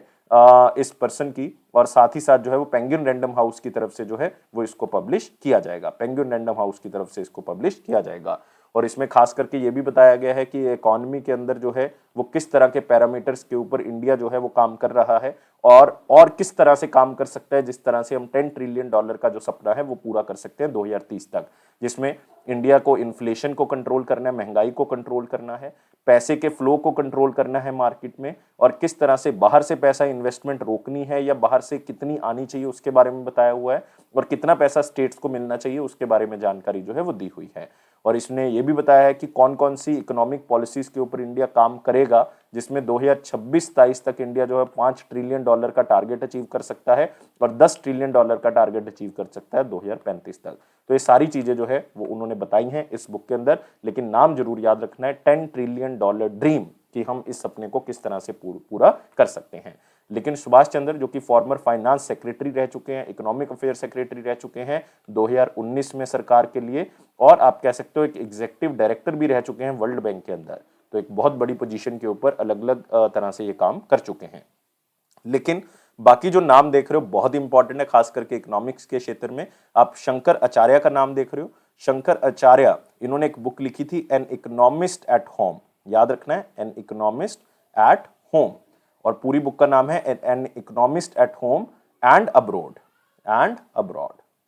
इस पर्सन की, और साथ ही साथ जो है वो पेंगुइन रैंडम हाउस की तरफ से जो है वो इसको पब्लिश किया जाएगा। पेंगुइन रैंडम हाउस की तरफ से इसको पब्लिश किया जाएगा। और इसमें खास करके ये भी बताया गया है कि इकोनॉमी के अंदर जो है वो किस तरह के पैरामीटर्स के ऊपर इंडिया जो है वो काम कर रहा है, और किस तरह से काम कर सकता है, जिस तरह से हम 10 ट्रिलियन डॉलर का जो सपना है वो पूरा कर सकते हैं 2030 तक, जिसमें इंडिया को इन्फ्लेशन को कंट्रोल करना है, महंगाई को कंट्रोल करना है, पैसे के फ्लो को कंट्रोल करना है मार्केट में, और किस तरह से बाहर से पैसा इन्वेस्टमेंट रोकनी है या बाहर से कितनी आनी चाहिए उसके बारे में बताया हुआ है, और कितना पैसा स्टेट्स को मिलना चाहिए उसके बारे में जानकारी जो है वो दी हुई है। और इसने ये भी बताया है कि कौन कौन सी इकोनॉमिक पॉलिसीज के ऊपर इंडिया काम करेगा, जिसमें 2026-27 तक इंडिया जो है 5 ट्रिलियन डॉलर का टारगेट अचीव कर सकता है और 10 ट्रिलियन डॉलर का टारगेट अचीव कर सकता है 2035 तक। तो ये सारी चीजें जो है वो उन्होंने बताई हैं इस बुक के अंदर, लेकिन नाम जरूर याद रखना है 10 ट्रिलियन डॉलर ड्रीम, कि हम इस सपने को किस तरह से पूरा कर सकते हैं। लेकिन सुभाष चंद्र जो कि फॉर्मर फाइनेंस सेक्रेटरी रह चुके हैं, इकोनॉमिक अफेयर सेक्रेटरी रह चुके हैं 2019 में सरकार के लिए, और आप कह सकते हो एक एग्जीक्यूटिव डायरेक्टर भी रह चुके हैं वर्ल्ड बैंक के अंदर। तो एक बहुत बड़ी पोजीशन के ऊपर अलग अलग तरह से ये काम कर चुके हैं। लेकिन बाकी जो नाम देख रहे हो बहुत इंपॉर्टेंट है, खास करके इकोनॉमिक्स के क्षेत्र में। आप शंकर आचार्य का नाम देख रहे हो। शंकर आचार्य, इन्होंने एक बुक लिखी थी एन इकोनॉमिस्ट एट होम, याद रखना है एन इकोनॉमिस्ट एट होम, और पूरी बुक का नाम है an economist at home and abroad.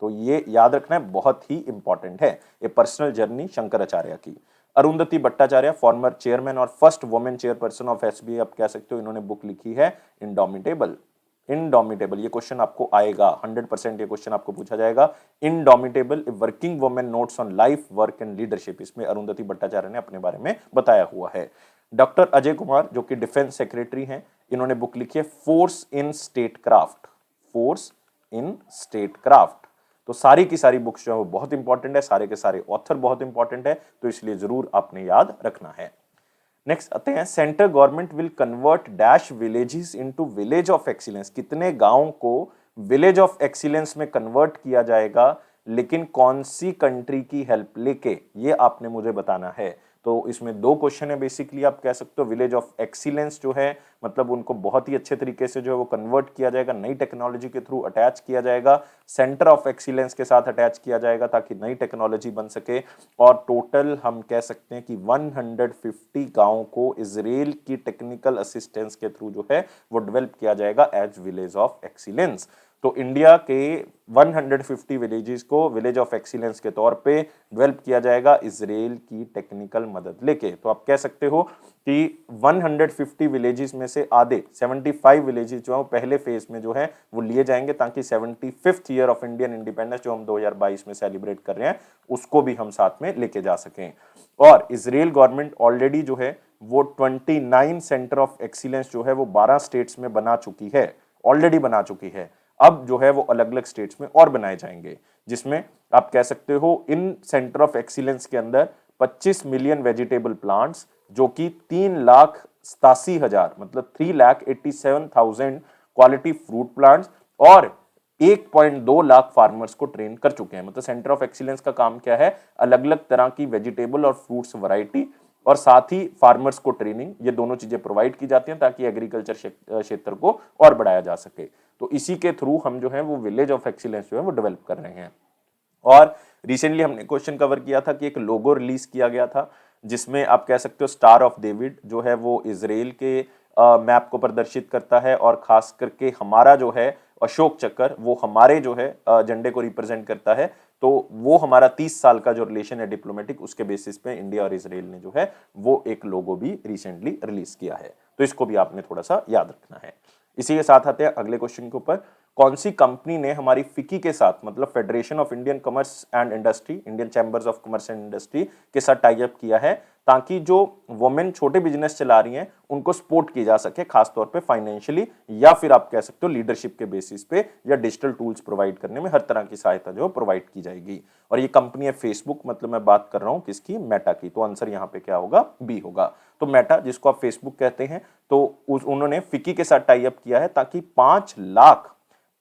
तो ये याद रखना है, बहुत ही इंपॉर्टेंट है। ये पर्सनल जर्नी शंकर आचार्य की। अरुंधति भट्टाचार्य, फॉर्मर चेयरमैन और first women chairperson of SBI, आप कह सकते हो, इन्होंने बुक लिखी है इंडोमिटेबल। ये क्वेश्चन आपको आएगा 100%, ये क्वेश्चन आपको पूछा जाएगा। Indomitable working women notes on life, work and leadership, इसमें अरुंधति भट्टाचार्य ने अपने बारे में बताया हुआ है। डॉक्टर अजय कुमार जो कि डिफेंस सेक्रेटरी हैं, इन्होंने बुक लिखी है फोर्स इन स्टेटक्राफ्ट। तो सारी की सारी बुक्स जो है वो बहुत इंपॉर्टेंट है, सारे के सारे ऑथर बहुत इंपॉर्टेंट है, तो इसलिए जरूर आपने याद रखना है। नेक्स्ट आते हैं, central government will convert dash villages into village of excellence. कितने गांव को विलेज ऑफ एक्सीलेंस में कन्वर्ट किया जाएगा, लेकिन कौन सी कंट्री की हेल्प लेके, ये आपने मुझे बताना है। तो इसमें दो क्वेश्चन है बेसिकली, आप कह सकते हो। विलेज ऑफ एक्सीलेंस जो है मतलब उनको बहुत ही अच्छे तरीके से जो है वो कन्वर्ट किया जाएगा, नई टेक्नोलॉजी के थ्रू अटैच किया जाएगा, सेंटर ऑफ एक्सीलेंस के साथ अटैच किया जाएगा ताकि नई टेक्नोलॉजी बन सके। और टोटल हम कह सकते हैं कि 150 गांव को इजराइल की टेक्निकल असिस्टेंस के थ्रू जो है वो डेवलप किया जाएगा एज विलेज ऑफ एक्सीलेंस। तो इंडिया के 150 विलेजेस को विलेज ऑफ एक्सीलेंस के तौर पे डेवलप किया जाएगा इजराइल की टेक्निकल मदद लेके। तो आप कह सकते हो कि 150 विलेजेस में से आधे 75 विलेजेस जो है पहले फेज में जो है वो लिए जाएंगे, ताकि 75th year of Indian independence जो हम 2022 में सेलिब्रेट कर रहे हैं उसको भी हम साथ में लेके जा सकें। और इजराइल गवर्नमेंट ऑलरेडी जो है वो 29 सेंटर ऑफ एक्सीलेंस जो है वो 12 स्टेट्स में बना चुकी है, ऑलरेडी बना चुकी है। अब जो है वो अलग अलग स्टेट्स में और बनाए जाएंगे, जिसमें आप कह सकते हो इन सेंटर ऑफ एक्सीलेंस के अंदर 25 मिलियन वेजिटेबल प्लांट्स, जो कि 3,87,000 मतलब 3,87,000 क्वालिटी फ्रूट प्लांट्स और 1.2 लाख फार्मर्स को ट्रेन कर चुके हैं। मतलब सेंटर ऑफ एक्सीलेंस का काम क्या है, अलग अलग तरह की वेजिटेबल और फ्रूट्स वैरायटी और साथ ही फार्मर्स को ट्रेनिंग, ये दोनों चीजें प्रोवाइड की जाती हैं ताकि एग्रीकल्चर क्षेत्र को और बढ़ाया जा सके। तो इसी के थ्रू हम जो है वो विलेज ऑफ एक्सीलेंस जो है वो डेवलप कर रहे हैं। और रिसेंटली हमने क्वेश्चन कवर किया था कि एक लोगो रिलीज किया गया था, जिसमें आप कह सकते हो स्टार ऑफ डेविड जो है वो इजराइल के मैप को प्रदर्शित करता है, और खास करके हमारा जो है अशोक चक्र वो हमारे जो है झंडे को रिप्रेजेंट करता है। तो वो हमारा 30 साल का जो रिलेशन है डिप्लोमेटिक, उसके बेसिस पे इंडिया और इजराइल ने जो है वो एक लोगो भी रिसेंटली रिलीज किया है। तो इसको भी आपने थोड़ा सा याद रखना है। इसी के साथ आते हैं अगले क्वेश्चन के ऊपर, कौन सी कंपनी ने हमारी फिकी के साथ, मतलब federation of Indian commerce and industry, Indian chambers of commerce and industry के साथ टाई अप किया है, ताकि जो वुमेन छोटे बिजनेस चला रही हैं उनको सपोर्ट की जा सके, खासतौर पे फाइनेंशियली या फिर आप कह सकते हो लीडरशिप के बेसिस पे, या डिजिटल टूल्स प्रोवाइड करने में हर तरह की सहायता जो प्रोवाइड की जाएगी। और ये कंपनी है फेसबुक, मतलब मैं बात कर रहा हूं किसकी, मेटा की। तो आंसर यहाँ पे क्या होगा, बी होगा। तो मेटा, जिसको आप फेसबुक कहते हैं, तो उन्होंने फिकी के साथ टाई अप किया है ताकि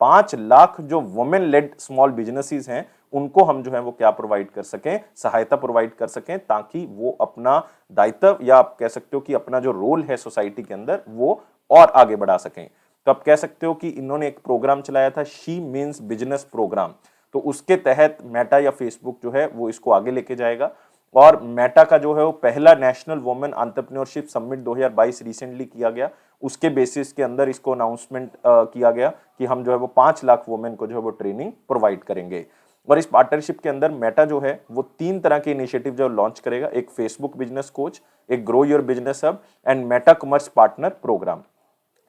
5 लाख जो वुमेन लेड स्मॉल बिजनेसेस हैं उनको हम जो है वो क्या प्रोवाइड कर सकें, सहायता प्रोवाइड कर सकें, ताकि वो अपना दायित्व या आप कह सकते हो कि अपना जो रोल है सोसाइटी के अंदर वो और आगे बढ़ा सकें। तो आप कह सकते हो कि इन्होंने एक प्रोग्राम चलाया था, शी मीन्स बिजनेस प्रोग्राम। तो उसके तहत मेटा या फेसबुक जो है वो इसको आगे लेके जाएगा। और मेटा का जो है वो पहला national women entrepreneurship summit 2022 recently किया गया। उसके बेसिस के अंदर इसको अनाउंसमेंट किया गया कि हम जो है वो 5 लाख वुमेन को जो है वो ट्रेनिंग प्रोवाइड करेंगे। और इस पार्टनरशिप के अंदर मेटा जो है वो 3 तरह के इनिशिएटिव जो लॉन्च करेगा, एक फेसबुक बिजनेस कोच, एक grow your business hub and Meta commerce partner programme.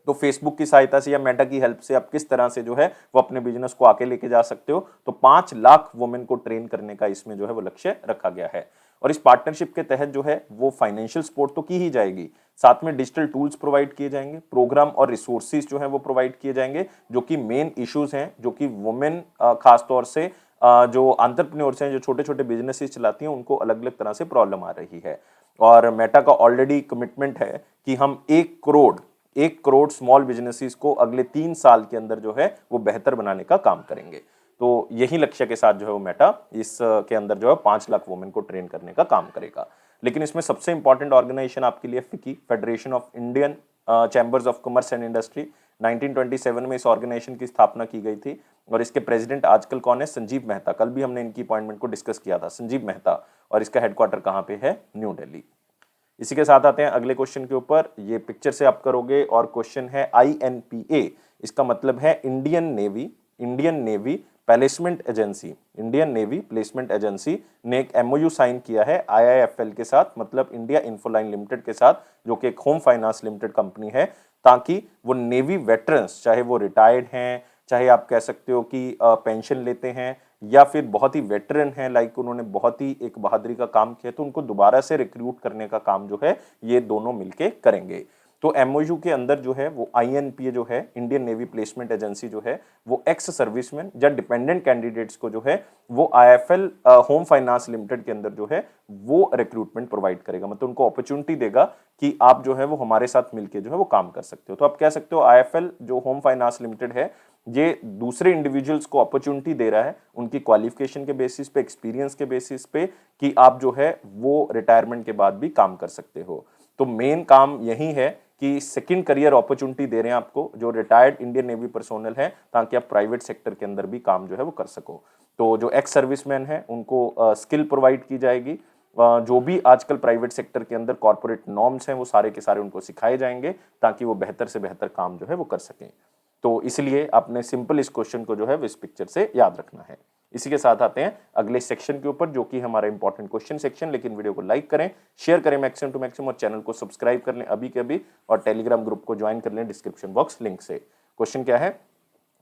तो फेसबुक की सहायता से या मेटा की हेल्प से आप किस तरह से जो है वो अपने बिजनेस को आगे लेके जा सकते हो। तो 5 लाख वुमेन को ट्रेन करने का इसमें जो है वो लक्ष्य रखा गया है। और इस पार्टनरशिप के तहत जो है वो फाइनेंशियल सपोर्ट तो की ही जाएगी, साथ में डिजिटल टूल्स प्रोवाइड किए जाएंगे, प्रोग्राम और रिसोर्सेज जो है वो प्रोवाइड किए जाएंगे, जो कि मेन इश्यूज हैं, जो कि वुमेन खासतौर से जो एंटरप्रेन्योर्स हैं, जो छोटे छोटे बिजनेसेस चलाती हैं, उनको अलग अलग तरह से प्रॉब्लम आ रही है। और मेटा का ऑलरेडी कमिटमेंट है कि हम 1 करोड़ स्मॉल बिजनेसेस को अगले 3 साल के अंदर जो है वो बेहतर बनाने का काम करेंगे। तो यही लक्ष्य के साथ जो है वो मेटा इस के अंदर जो है 5 लाख वुमेन को ट्रेन करने का काम करेगा। लेकिन इसमें सबसे इंपॉर्टेंट ऑर्गेनाइजेशन आपके लिए फिकी, federation of Indian chambers of commerce and industry. 1927 में इस ऑर्गेनाइजेशन की स्थापना की गई थी। और इसके प्रेसिडेंट आजकल कौन है, संजीव मेहता। कल भी हमने इनकी अपॉइंटमेंट को डिस्कस किया था, संजीव मेहता। और इसका हेडक्वार्टर कहाँ पे है, न्यू दिल्ली। इसी के साथ आते हैं अगले क्वेश्चन के ऊपर। ये पिक्चर से आप करोगे और क्वेश्चन है INPA, इसका मतलब है Indian navy placement agency. Indian navy placement agency ने एक MOU साइन किया है IIFL के साथ, मतलब इंडिया इन्फोलाइन लिमिटेड के साथ, जो कि एक होम फाइनेंस लिमिटेड कंपनी है, ताकि वो नेवी वेटरन्स, चाहे वो रिटायर्ड हैं, चाहे आप कह सकते हो कि पेंशन लेते हैं, या फिर बहुत ही वेटरन है, लाइक उन्होंने बहुत ही एक बहादुरी का काम किया, तो उनको दोबारा से रिक्रूट करने का काम जो है ये दोनों मिलके करेंगे। तो MOU के अंदर जो है वो INPA जो है, इंडियन नेवी प्लेसमेंट एजेंसी जो है, वो एक्स सर्विसमैन या डिपेंडेंट कैंडिडेट्स को जो है वो IIFL होम फाइनेंस लिमिटेड के अंदर जो है वो रिक्रूटमेंट प्रोवाइड करेगा। मतलब उनको अपॉर्चुनिटी देगा कि आप जो है वो हमारे साथ मिलके जो है वो काम कर सकते हो। तो आप कह सकते हो IIFL जो होम फाइनेंस लिमिटेड है, ये दूसरे इंडिविजुअल्स को अपॉर्चुनिटी दे रहा है उनकी क्वालिफिकेशन के बेसिस पे, एक्सपीरियंस के बेसिस पे, कि आप जो है वो रिटायरमेंट के बाद भी काम कर सकते हो। तो मेन काम यही है कि सेकंड करियर अपॉर्चुनिटी दे रहे हैं आपको, जो रिटायर्ड इंडियन नेवी पर्सोनल है, ताकि आप प्राइवेट सेक्टर के अंदर भी काम जो है वो कर सको। तो जो एक्स सर्विसमैन है उनको स्किल प्रोवाइड की जाएगी, जो भी आजकल प्राइवेट सेक्टर के अंदर कॉर्पोरेट नॉर्म्स हैं वो सारे के सारे उनको सिखाए जाएंगे, ताकि वो बेहतर से बेहतर काम जो है वो कर सकें। तो इसलिए आपने सिंपल इस क्वेश्चन को जो है इस पिक्चर से याद रखना है। इसी के साथ आते हैं अगले सेक्शन के ऊपर, जो कि हमारा इंपॉर्टेंट क्वेश्चन सेक्शन। लेकिन वीडियो को लाइक करें, शेयर करें मैक्सिमम टू मैक्सिमम, और चैनल को सब्सक्राइब कर लें अभी के अभी, और टेलीग्राम ग्रुप को ज्वाइन कर लें डिस्क्रिप्शन बॉक्स लिंक से। क्वेश्चन क्या है,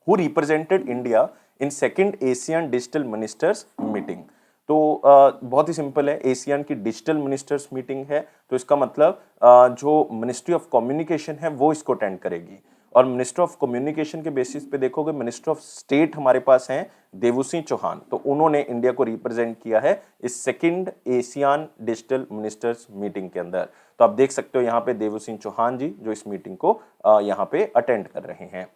who represented India in second Asian digital ministers meeting. तो बहुत ही सिंपल है, एशियन की डिजिटल मिनिस्टर्स मीटिंग है, तो इसका मतलब जो मिनिस्ट्री ऑफ कम्युनिकेशन है वो इसको अटेंड करेगी। और मिनिस्टर ऑफ कम्युनिकेशन के बेसिस पे देखोगे, मिनिस्टर ऑफ स्टेट हमारे पास हैं देवुसिंह चौहान, तो उन्होंने इंडिया को रिप्रेजेंट किया है इस second Asian digital ministers meeting के अंदर। तो आप देख सकते हो यहाँ पे देवुसिंह चौहान जी जो इस मीटिंग को यहाँ पे अटेंड कर रहे हैं।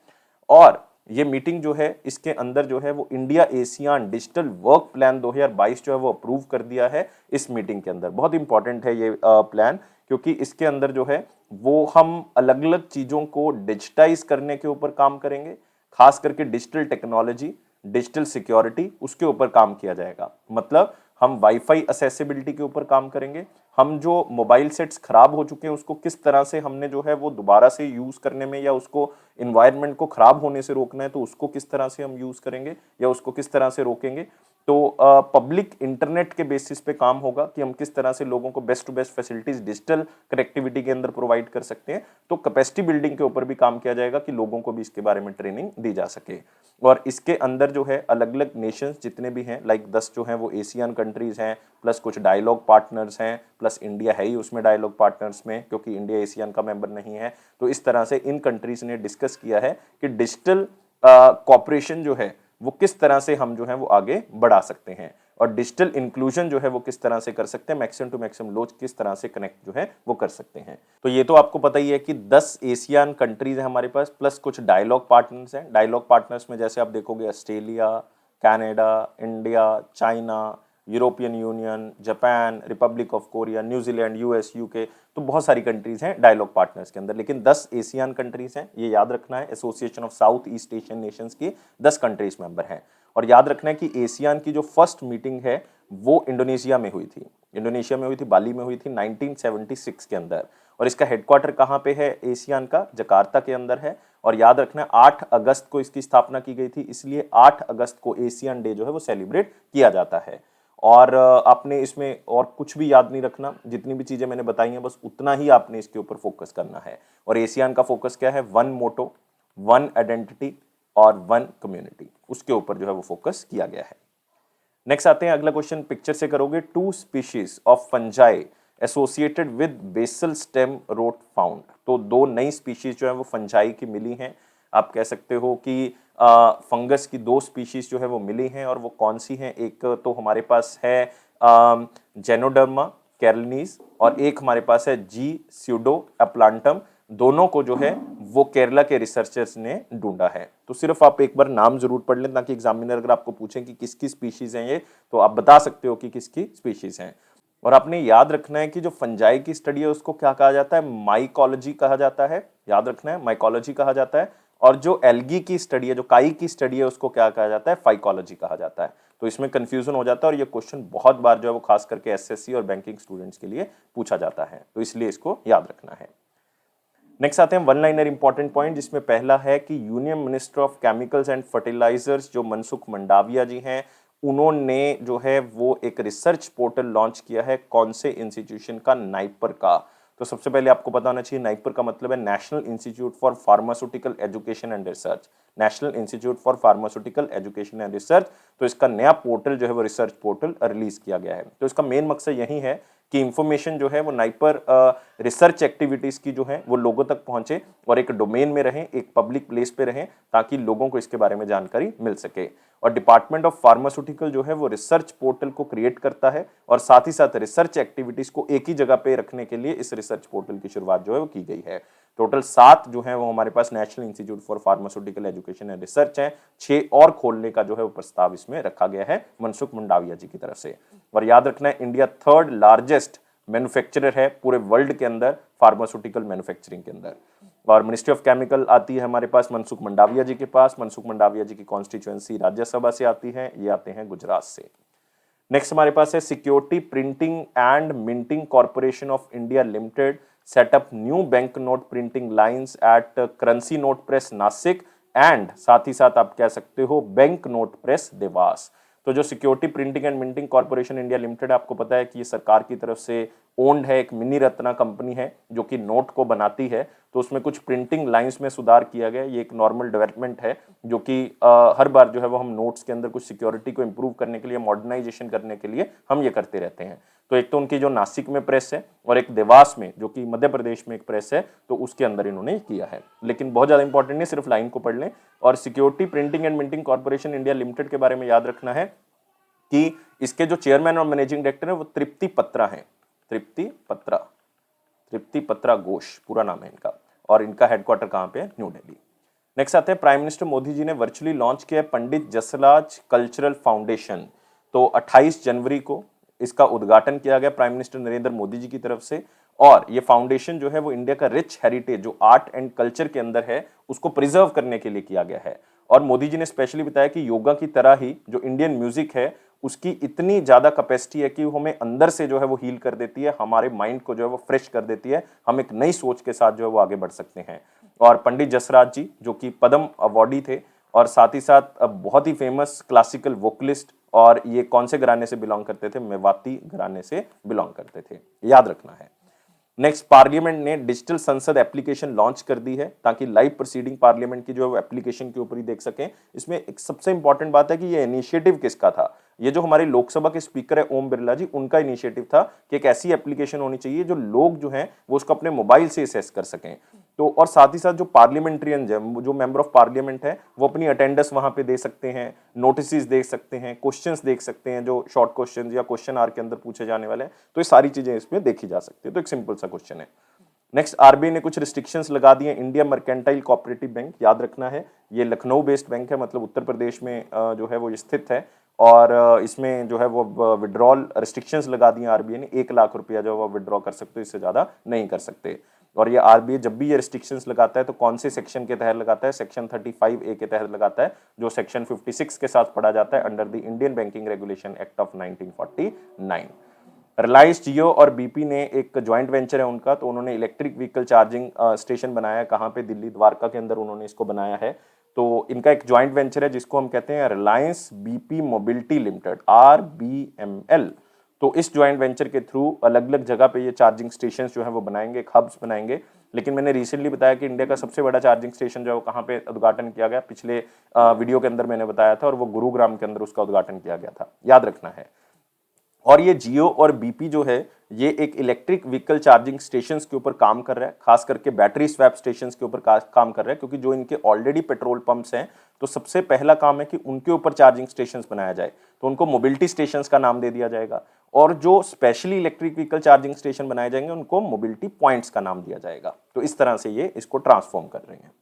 और ये मीटिंग जो है इसके अंदर जो है वो India Asian digital work plan 2022 जो है वो अप्रूव कर दिया है इस मीटिंग के अंदर। बहुत इंपॉर्टेंट है ये प्लान, क्योंकि इसके अंदर जो है वो हम अलग अलग चीज़ों को डिजिटाइज करने के ऊपर काम करेंगे, खास करके डिजिटल टेक्नोलॉजी, डिजिटल सिक्योरिटी, उसके ऊपर काम किया जाएगा। मतलब हम वाईफाई असेसिबिलिटी के ऊपर काम करेंगे, हम जो मोबाइल सेट्स खराब हो चुके हैं उसको किस तरह से हमने जो है वो दोबारा से यूज करने में, या उसको इन्वायरमेंट को खराब होने से रोकना है तो उसको किस तरह से हम यूज करेंगे या उसको किस तरह से रोकेंगे, तो पब्लिक इंटरनेट के बेसिस पे काम होगा कि हम किस तरह से लोगों को best to best facilities digital connectivity के अंदर प्रोवाइड कर सकते हैं। तो कैपेसिटी बिल्डिंग के ऊपर भी काम किया जाएगा कि लोगों को भी इसके बारे में ट्रेनिंग दी जा सके। और इसके अंदर जो है अलग अलग नेशंस जितने भी हैं, लाइक 10 जो हैं वो एशियन कंट्रीज हैं, प्लस कुछ डायलॉग पार्टनर्स हैं, प्लस इंडिया है ही उसमें डायलॉग पार्टनर्स में, क्योंकि इंडिया एशियन का मेंबर नहीं है। तो इस तरह से इन कंट्रीज ने डिस्कस किया है कि डिजिटल कॉपरेशन जो है वो किस तरह से हम जो है वो आगे बढ़ा सकते हैं, और डिजिटल इंक्लूजन जो है वो किस तरह से कर सकते हैं, मैक्सिमम टू मैक्सिमम लोग किस तरह से कनेक्ट जो है वो कर सकते हैं। तो ये तो आपको पता ही है कि 10 एशियन कंट्रीज हैं हमारे पास, प्लस कुछ डायलॉग पार्टनर्स हैं। डायलॉग पार्टनर्स में जैसे आप देखोगे Australia, Canada, India, China, European union, Japan, Republic of Korea, New Zealand, US, UK, तो बहुत सारी कंट्रीज हैं डायलॉग पार्टनर्स के अंदर। लेकिन 10 एशियन कंट्रीज हैं, ये याद रखना है। Association of south east Asian Nations की 10 कंट्रीज मेंबर हैं। और याद रखना है कि एशियन की जो फर्स्ट मीटिंग है वो इंडोनेशिया में हुई थी। इंडोनेशिया में हुई थी, बाली में हुई थी 1976 के अंदर। और इसका हेडक्वार्टर कहाँ पे है एशियन का? जकार्ता के अंदर है। और याद रखना है 8 अगस्त को इसकी स्थापना की गई थी, इसलिए 8 अगस्त को एशियन डे जो है वो सेलिब्रेट किया जाता है। और आपने इसमें और कुछ भी याद नहीं रखना, जितनी भी चीजें मैंने बताई हैं बस उतना ही आपने इसके ऊपर फोकस करना है। और एशियन का फोकस क्या है? वन मोटो, वन आइडेंटिटी और वन कम्युनिटी, उसके ऊपर जो है वो फोकस किया गया है। नेक्स्ट आते हैं, अगला क्वेश्चन पिक्चर से करोगे। 2 species of fungi associated with basal stem rot found. तो 2 नई स्पीशीज जो है वो फंजाई की मिली हैं। आप कह सकते हो कि फंगस की 2 स्पीशीज जो है वो मिली हैं, और वो कौन सी हैं? एक तो हमारे पास है जेनोडर्मा कैरलनीज, और एक हमारे पास है जी स्यूडो एप्लांटम। दोनों को जो है वो केरला के रिसर्चर्स ने ढूंढा है। तो सिर्फ आप एक बार नाम जरूर पढ़ लें, ताकि एग्जामिनर अगर आपको पूछें कि किसकी स्पीशीज हैं ये, तो आप बता सकते हो कि किसकी स्पीशीज हैं। और आपने याद रखना है कि जो फंजाई की स्टडी है उसको क्या कहा जाता है? माइकोलॉजी कहा जाता है। याद रखना है, माइकोलॉजी कहा जाता है। और जो एल्गी की स्टडी है, जो काई की स्टडी है, उसको क्या कहा जाता है? फाइकोलॉजी कहा जाता है। तो इसमें कंफ्यूजन हो जाता है, और ये क्वेश्चन बहुत बार जो है वो खास करके एसएससी और बैंकिंग स्टूडेंट्स के लिए पूछा जाता है, तो इसलिए इसको याद रखना है। नेक्स्ट आते हैं वन लाइनर इंपॉर्टेंट पॉइंट, जिसमें पहला है कि union minister of chemicals and fertilisers जो मनसुख मंडाविया जी हैं, उन्होंने जो है वो एक रिसर्च पोर्टल लॉन्च किया है। कौन से इंस्टीट्यूशन का? नाइपर का। तो सबसे पहले आपको पता होना चाहिए नाइपर का मतलब है national Institute for Pharmaceutical Education and research. National Institute for Pharmaceutical Education and research. तो इसका नया पोर्टल जो है वो रिसर्च पोर्टल रिलीज किया गया है। तो इसका मेन मकसद यही है कि इंफॉर्मेशन जो है वो नाइपर रिसर्च एक्टिविटीज की जो है वो लोगों तक पहुंचे, और एक डोमेन में रहें, एक पब्लिक प्लेस पे रहें, ताकि लोगों को इसके बारे में जानकारी मिल सके। और डिपार्टमेंट ऑफ फार्मास्यूटिकल जो है वो रिसर्च पोर्टल को क्रिएट करता है, और साथ ही साथ रिसर्च एक्टिविटीज को एक ही जगह पे रखने के लिए इस रिसर्च पोर्टल की शुरुआत जो है वो की गई है। टोटल 7 जो है वो हमारे पास National Institute for Pharmaceutical Education and Research है। 6 और खोलने का जो है वो प्रस्ताव इसमें रखा गया है मनसुख मंडाविया जी की तरफ से। और याद रखना है, इंडिया 3rd लार्जेस्ट मैन्युफैक्चरर है पूरे वर्ल्ड के अंदर फार्मास्यूटिकल मैन्युफैक्चरिंग के अंदर। और मिनिस्ट्री ऑफ केमिकल आती है हमारे पास मनसुख मंडाविया जी के पास। मनसुख मंडाविया जी की कॉन्स्टिट्यूएंसी राज्यसभा से आती है, ये आते हैं गुजरात से। नेक्स्ट हमारे पास है security printing and minting corporation of India limited setup new bank note printing lines eight currency note press Nashik and साथ ही साथ आप कह सकते हो बैंक नोट प्रेस देवास। तो जो security printing and minting corporation India limited, आपको पता है कि ये सरकार की तरफ से ओन्ड है, एक मिनी रत्ना कंपनी है जो कि नोट को बनाती है। तो उसमें कुछ प्रिंटिंग लाइंस में सुधार किया गया। ये एक नॉर्मल डेवलपमेंट है, जो कि हर बार जो है वो हम नोट्स के अंदर कुछ सिक्योरिटी को इंप्रूव करने के लिए, मॉडर्नाइजेशन करने के लिए हम ये करते रहते हैं। तो एक तो उनकी जो नासिक में प्रेस है, और एक देवास में जो कि मध्य प्रदेश में एक प्रेस है, तो उसके अंदर इन्होंने किया है। लेकिन बहुत ज्यादा इंपॉर्टेंट नहीं, सिर्फ लाइन को पढ़ लें। और security printing and minting corporation India limited के बारे में याद रखना है कि इसके जो चेयरमैन और मैनेजिंग डायरेक्टर है वो तृप्ति पत्रा हैं। तृप्ति पत्रा घोष पूरा नाम है इनका, और इनका हेडक्वार्टर कहां पे है? न्यू दिल्ली। नेक्स्ट आते हैं, प्राइम मिनिस्टर मोदी जी ने वर्चुअली लॉन्च किया पंडित जसराज कल्चरल फाउंडेशन। तो 28 जनवरी को इसका उद्घाटन किया गया प्राइम मिनिस्टर नरेंद्र मोदी जी की तरफ से। और ये फाउंडेशन जो है वो इंडिया का रिच हेरिटेज जो आर्ट एंड कल्चर के अंदर है उसको प्रिजर्व करने के लिए किया गया है। और मोदी जी ने स्पेशली बताया कि योगा की तरह ही जो इंडियन म्यूजिक है उसकी इतनी ज्यादा कैपेसिटी है कि वो हमें अंदर से जो है वो हील कर देती है, हमारे माइंड को जो है वो फ्रेश कर देती है, हम एक नई सोच के साथ जो है वो आगे बढ़ सकते हैं। और पंडित जसराज जी जो कि पद्म अवार्डी थे, और साथ ही साथ बहुत ही फेमस क्लासिकल वोकलिस्ट और ये कौन से घराने से बिलोंग करते थे? मेवाती घराने से बिलोंग करते थे, याद रखना है। नेक्स्ट, पार्लियामेंट ने डिजिटल संसद एप्लीकेशन लॉन्च कर दी है ताकि लाइव प्रोसीडिंग पार्लियामेंट की जो एप्लीकेशन के ऊपर ही देख सकें। इसमें एक सबसे इंपॉर्टेंट बात है कि ये इनिशिएटिव किसका था? ये जो हमारे लोकसभा के स्पीकर है ओम बिरला जी, उनका इनिशिएटिव था कि एक ऐसी एप्लीकेशन होनी चाहिए जो लोग जो हैं वो उसको अपने मोबाइल से असेस कर सकें। तो और साथ ही साथ जो पार्लियामेंट्रियन जो मेंबर ऑफ पार्लियामेंट है वो अपनी अटेंडेंस वहां पे दे सकते हैं, नोटिस देख सकते हैं, क्वेश्चंस देख सकते हैं जो शॉर्ट क्वेश्चन या क्वेश्चन आवर के अंदर पूछे जाने वाले हैं। तो ये सारी चीजें इसमें देखी जा सकती है। तो एक सिंपल सा क्वेश्चन है। नेक्स्ट, आरबीआई ने कुछ रिस्ट्रिक्शंस लगा दिए इंडिया मर्केंटाइल कोऑपरेटिव बैंक, याद रखना है ये लखनऊ बेस्ड बैंक है, मतलब उत्तर प्रदेश में जो है वो स्थित है। और इसमें जो है वो विड्रॉल रिस्ट्रिक्शंस लगा दिए आरबीआई ने, 1 लाख रुपया जो है वो विड्रॉ कर सकते हो, इससे ज्यादा नहीं कर सकते। और ये आरबीआई जब भी ये रिस्ट्रिक्शंस लगाता है तो कौन से सेक्शन के तहत लगाता है? सेक्शन 35A के तहत लगाता है, जो सेक्शन 56 के साथ पढ़ा जाता है under the Indian Banking Regulation Act of 1949। Reliance Jio और बीपी ने एक ज्वाइंट वेंचर है उनका, तो उन्होंने इलेक्ट्रिक व्हीकल चार्जिंग स्टेशन बनाया है। कहाँ पे? दिल्ली द्वारका के अंदर उन्होंने इसको बनाया है। तो इनका एक ज्वाइंट वेंचर है जिसको हम कहते हैं Reliance BP mobility limited, RBML। तो इस ज्वाइंट वेंचर के थ्रू अलग अलग जगह पे ये चार्जिंग स्टेशन जो है वो बनाएंगे, हब्स बनाएंगे। लेकिन मैंने रिसेंटली बताया कि इंडिया का सबसे बड़ा चार्जिंग स्टेशन जो है वो कहाँ पे उद्घाटन किया गया, पिछले वीडियो के अंदर मैंने बताया था, और वो गुरुग्राम के अंदर उसका उद्घाटन किया गया था, याद रखना है। और ये जियो और बीपी जो है ये एक इलेक्ट्रिक व्हीकल चार्जिंग स्टेशंस के ऊपर काम कर रहा है, खास करके बैटरी स्वैप स्टेशंस के ऊपर काम कर रहा है, क्योंकि जो इनके ऑलरेडी पेट्रोल पंप्स हैं तो सबसे पहला काम है कि उनके ऊपर चार्जिंग स्टेशंस बनाया जाए, तो उनको मोबिलिटी स्टेशंस का नाम दे दिया जाएगा। और जो specially electric vehicle charging station बनाए जाएंगे उनको मोबिलिटी पॉइंट्स का नाम दिया जाएगा। तो इस तरह से ये इसको ट्रांसफॉर्म कर रहे हैं।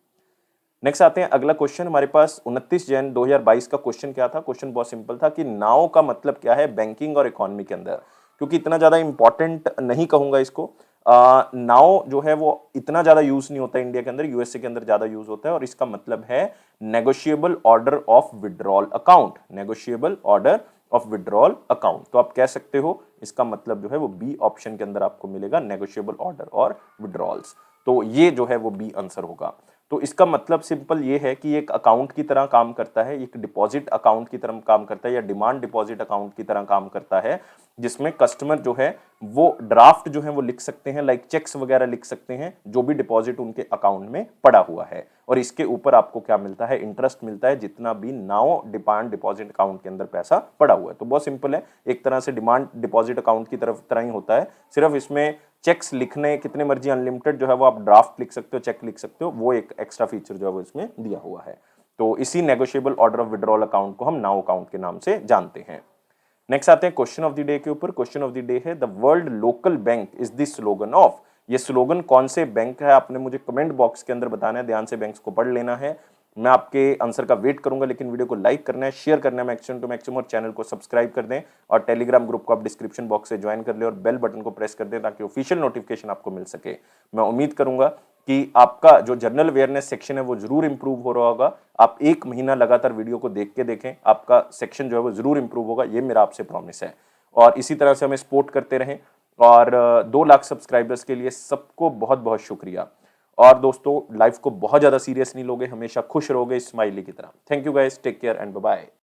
नेक्स्ट आते हैं अगला क्वेश्चन हमारे पास 29 जनवरी 2022 का क्वेश्चन क्या था? क्वेश्चन बहुत सिंपल था कि नाउ का मतलब क्या है बैंकिंग और इकोनॉमी के अंदर, क्योंकि इतना ज्यादा इंपॉर्टेंट नहीं कहूंगा इसको। नाउ जो है वो इतना ज्यादा यूज नहीं होता इंडिया के अंदर, यूएसए के अंदर ज्यादा यूज होता है, और इसका मतलब है negotiable order of withdrawal account, negotiable order of withdrawal account. तो आप कह सकते हो इसका मतलब जो है वो बी ऑप्शन के अंदर आपको मिलेगा, नेगोशिएबल ऑर्डर और विड्रॉल्स। तो ये जो है वो बी आंसर होगा। तो इसका मतलब सिंपल ये है कि एक अकाउंट की तरह काम करता है, एक डिपॉजिट अकाउंट की तरह काम करता है, या डिमांड डिपॉजिट अकाउंट की तरह काम करता है, जिसमें कस्टमर जो है वो ड्राफ्ट जो है वो लिख सकते हैं, लाइक चेक्स वगैरह लिख सकते हैं, जो भी डिपॉजिट उनके अकाउंट में पड़ा हुआ है, और इसके ऊपर आपको क्या मिलता है? इंटरेस्ट मिलता है, जितना भी नाउ डिमांड डिपॉजिट अकाउंट के अंदर पैसा पड़ा हुआ है। तो बहुत सिंपल है, एक तरह से डिमांड डिपॉजिट अकाउंट की तरह ही होता है, सिर्फ इसमें चेक्स लिखने कितने मर्जी अनलिमिटेड जो है वो आप ड्राफ्ट लिख सकते हो, चेक लिख सकते हो, वो एक एक्स्ट्रा फीचर जो है वो इसमें दिया हुआ है। तो इसी negotiable order of withdrawal account को हम नाउ अकाउंट के नाम से जानते हैं। नेक्स्ट आते हैं क्वेश्चन ऑफ द डे के ऊपर। क्वेश्चन ऑफ द डे है the world local bank is the slogan of. ये स्लोगन कौन से बैंक है आपने मुझे कमेंट बॉक्स के अंदर बताना है, ध्यान से बैंक्स को पढ़ लेना है। मैं आपके आंसर का वेट करूंगा, लेकिन वीडियो को लाइक करना है, शेयर करना है मैक्सिमम टू मैक्सिमम, और चैनल को सब्सक्राइब कर दें, और टेलीग्राम ग्रुप को आप डिस्क्रिप्शन बॉक्स से ज्वाइन कर ले, और बेल बटन को प्रेस कर दें ताकि ऑफिशियल नोटिफिकेशन आपको मिल सके। मैं उम्मीद करूंगा कि आपका जो जनरल अवेयरनेस सेक्शन है वो जरूर इंप्रूव हो रहा होगा। आप 1 महीना लगातार वीडियो को देख के देखें, आपका सेक्शन जो है वो जरूर इंप्रूव होगा, ये मेरा आपसे प्रॉमिस है। और इसी तरह से हमें सपोर्ट करते रहें, और 2 लाख सब्सक्राइबर्स के लिए सबको बहुत बहुत शुक्रिया। और दोस्तों, लाइफ को बहुत ज्यादा सीरियस नहीं लोगे, हमेशा खुश रहोगे स्माइली की तरह। Thank you guys, take care and bye bye.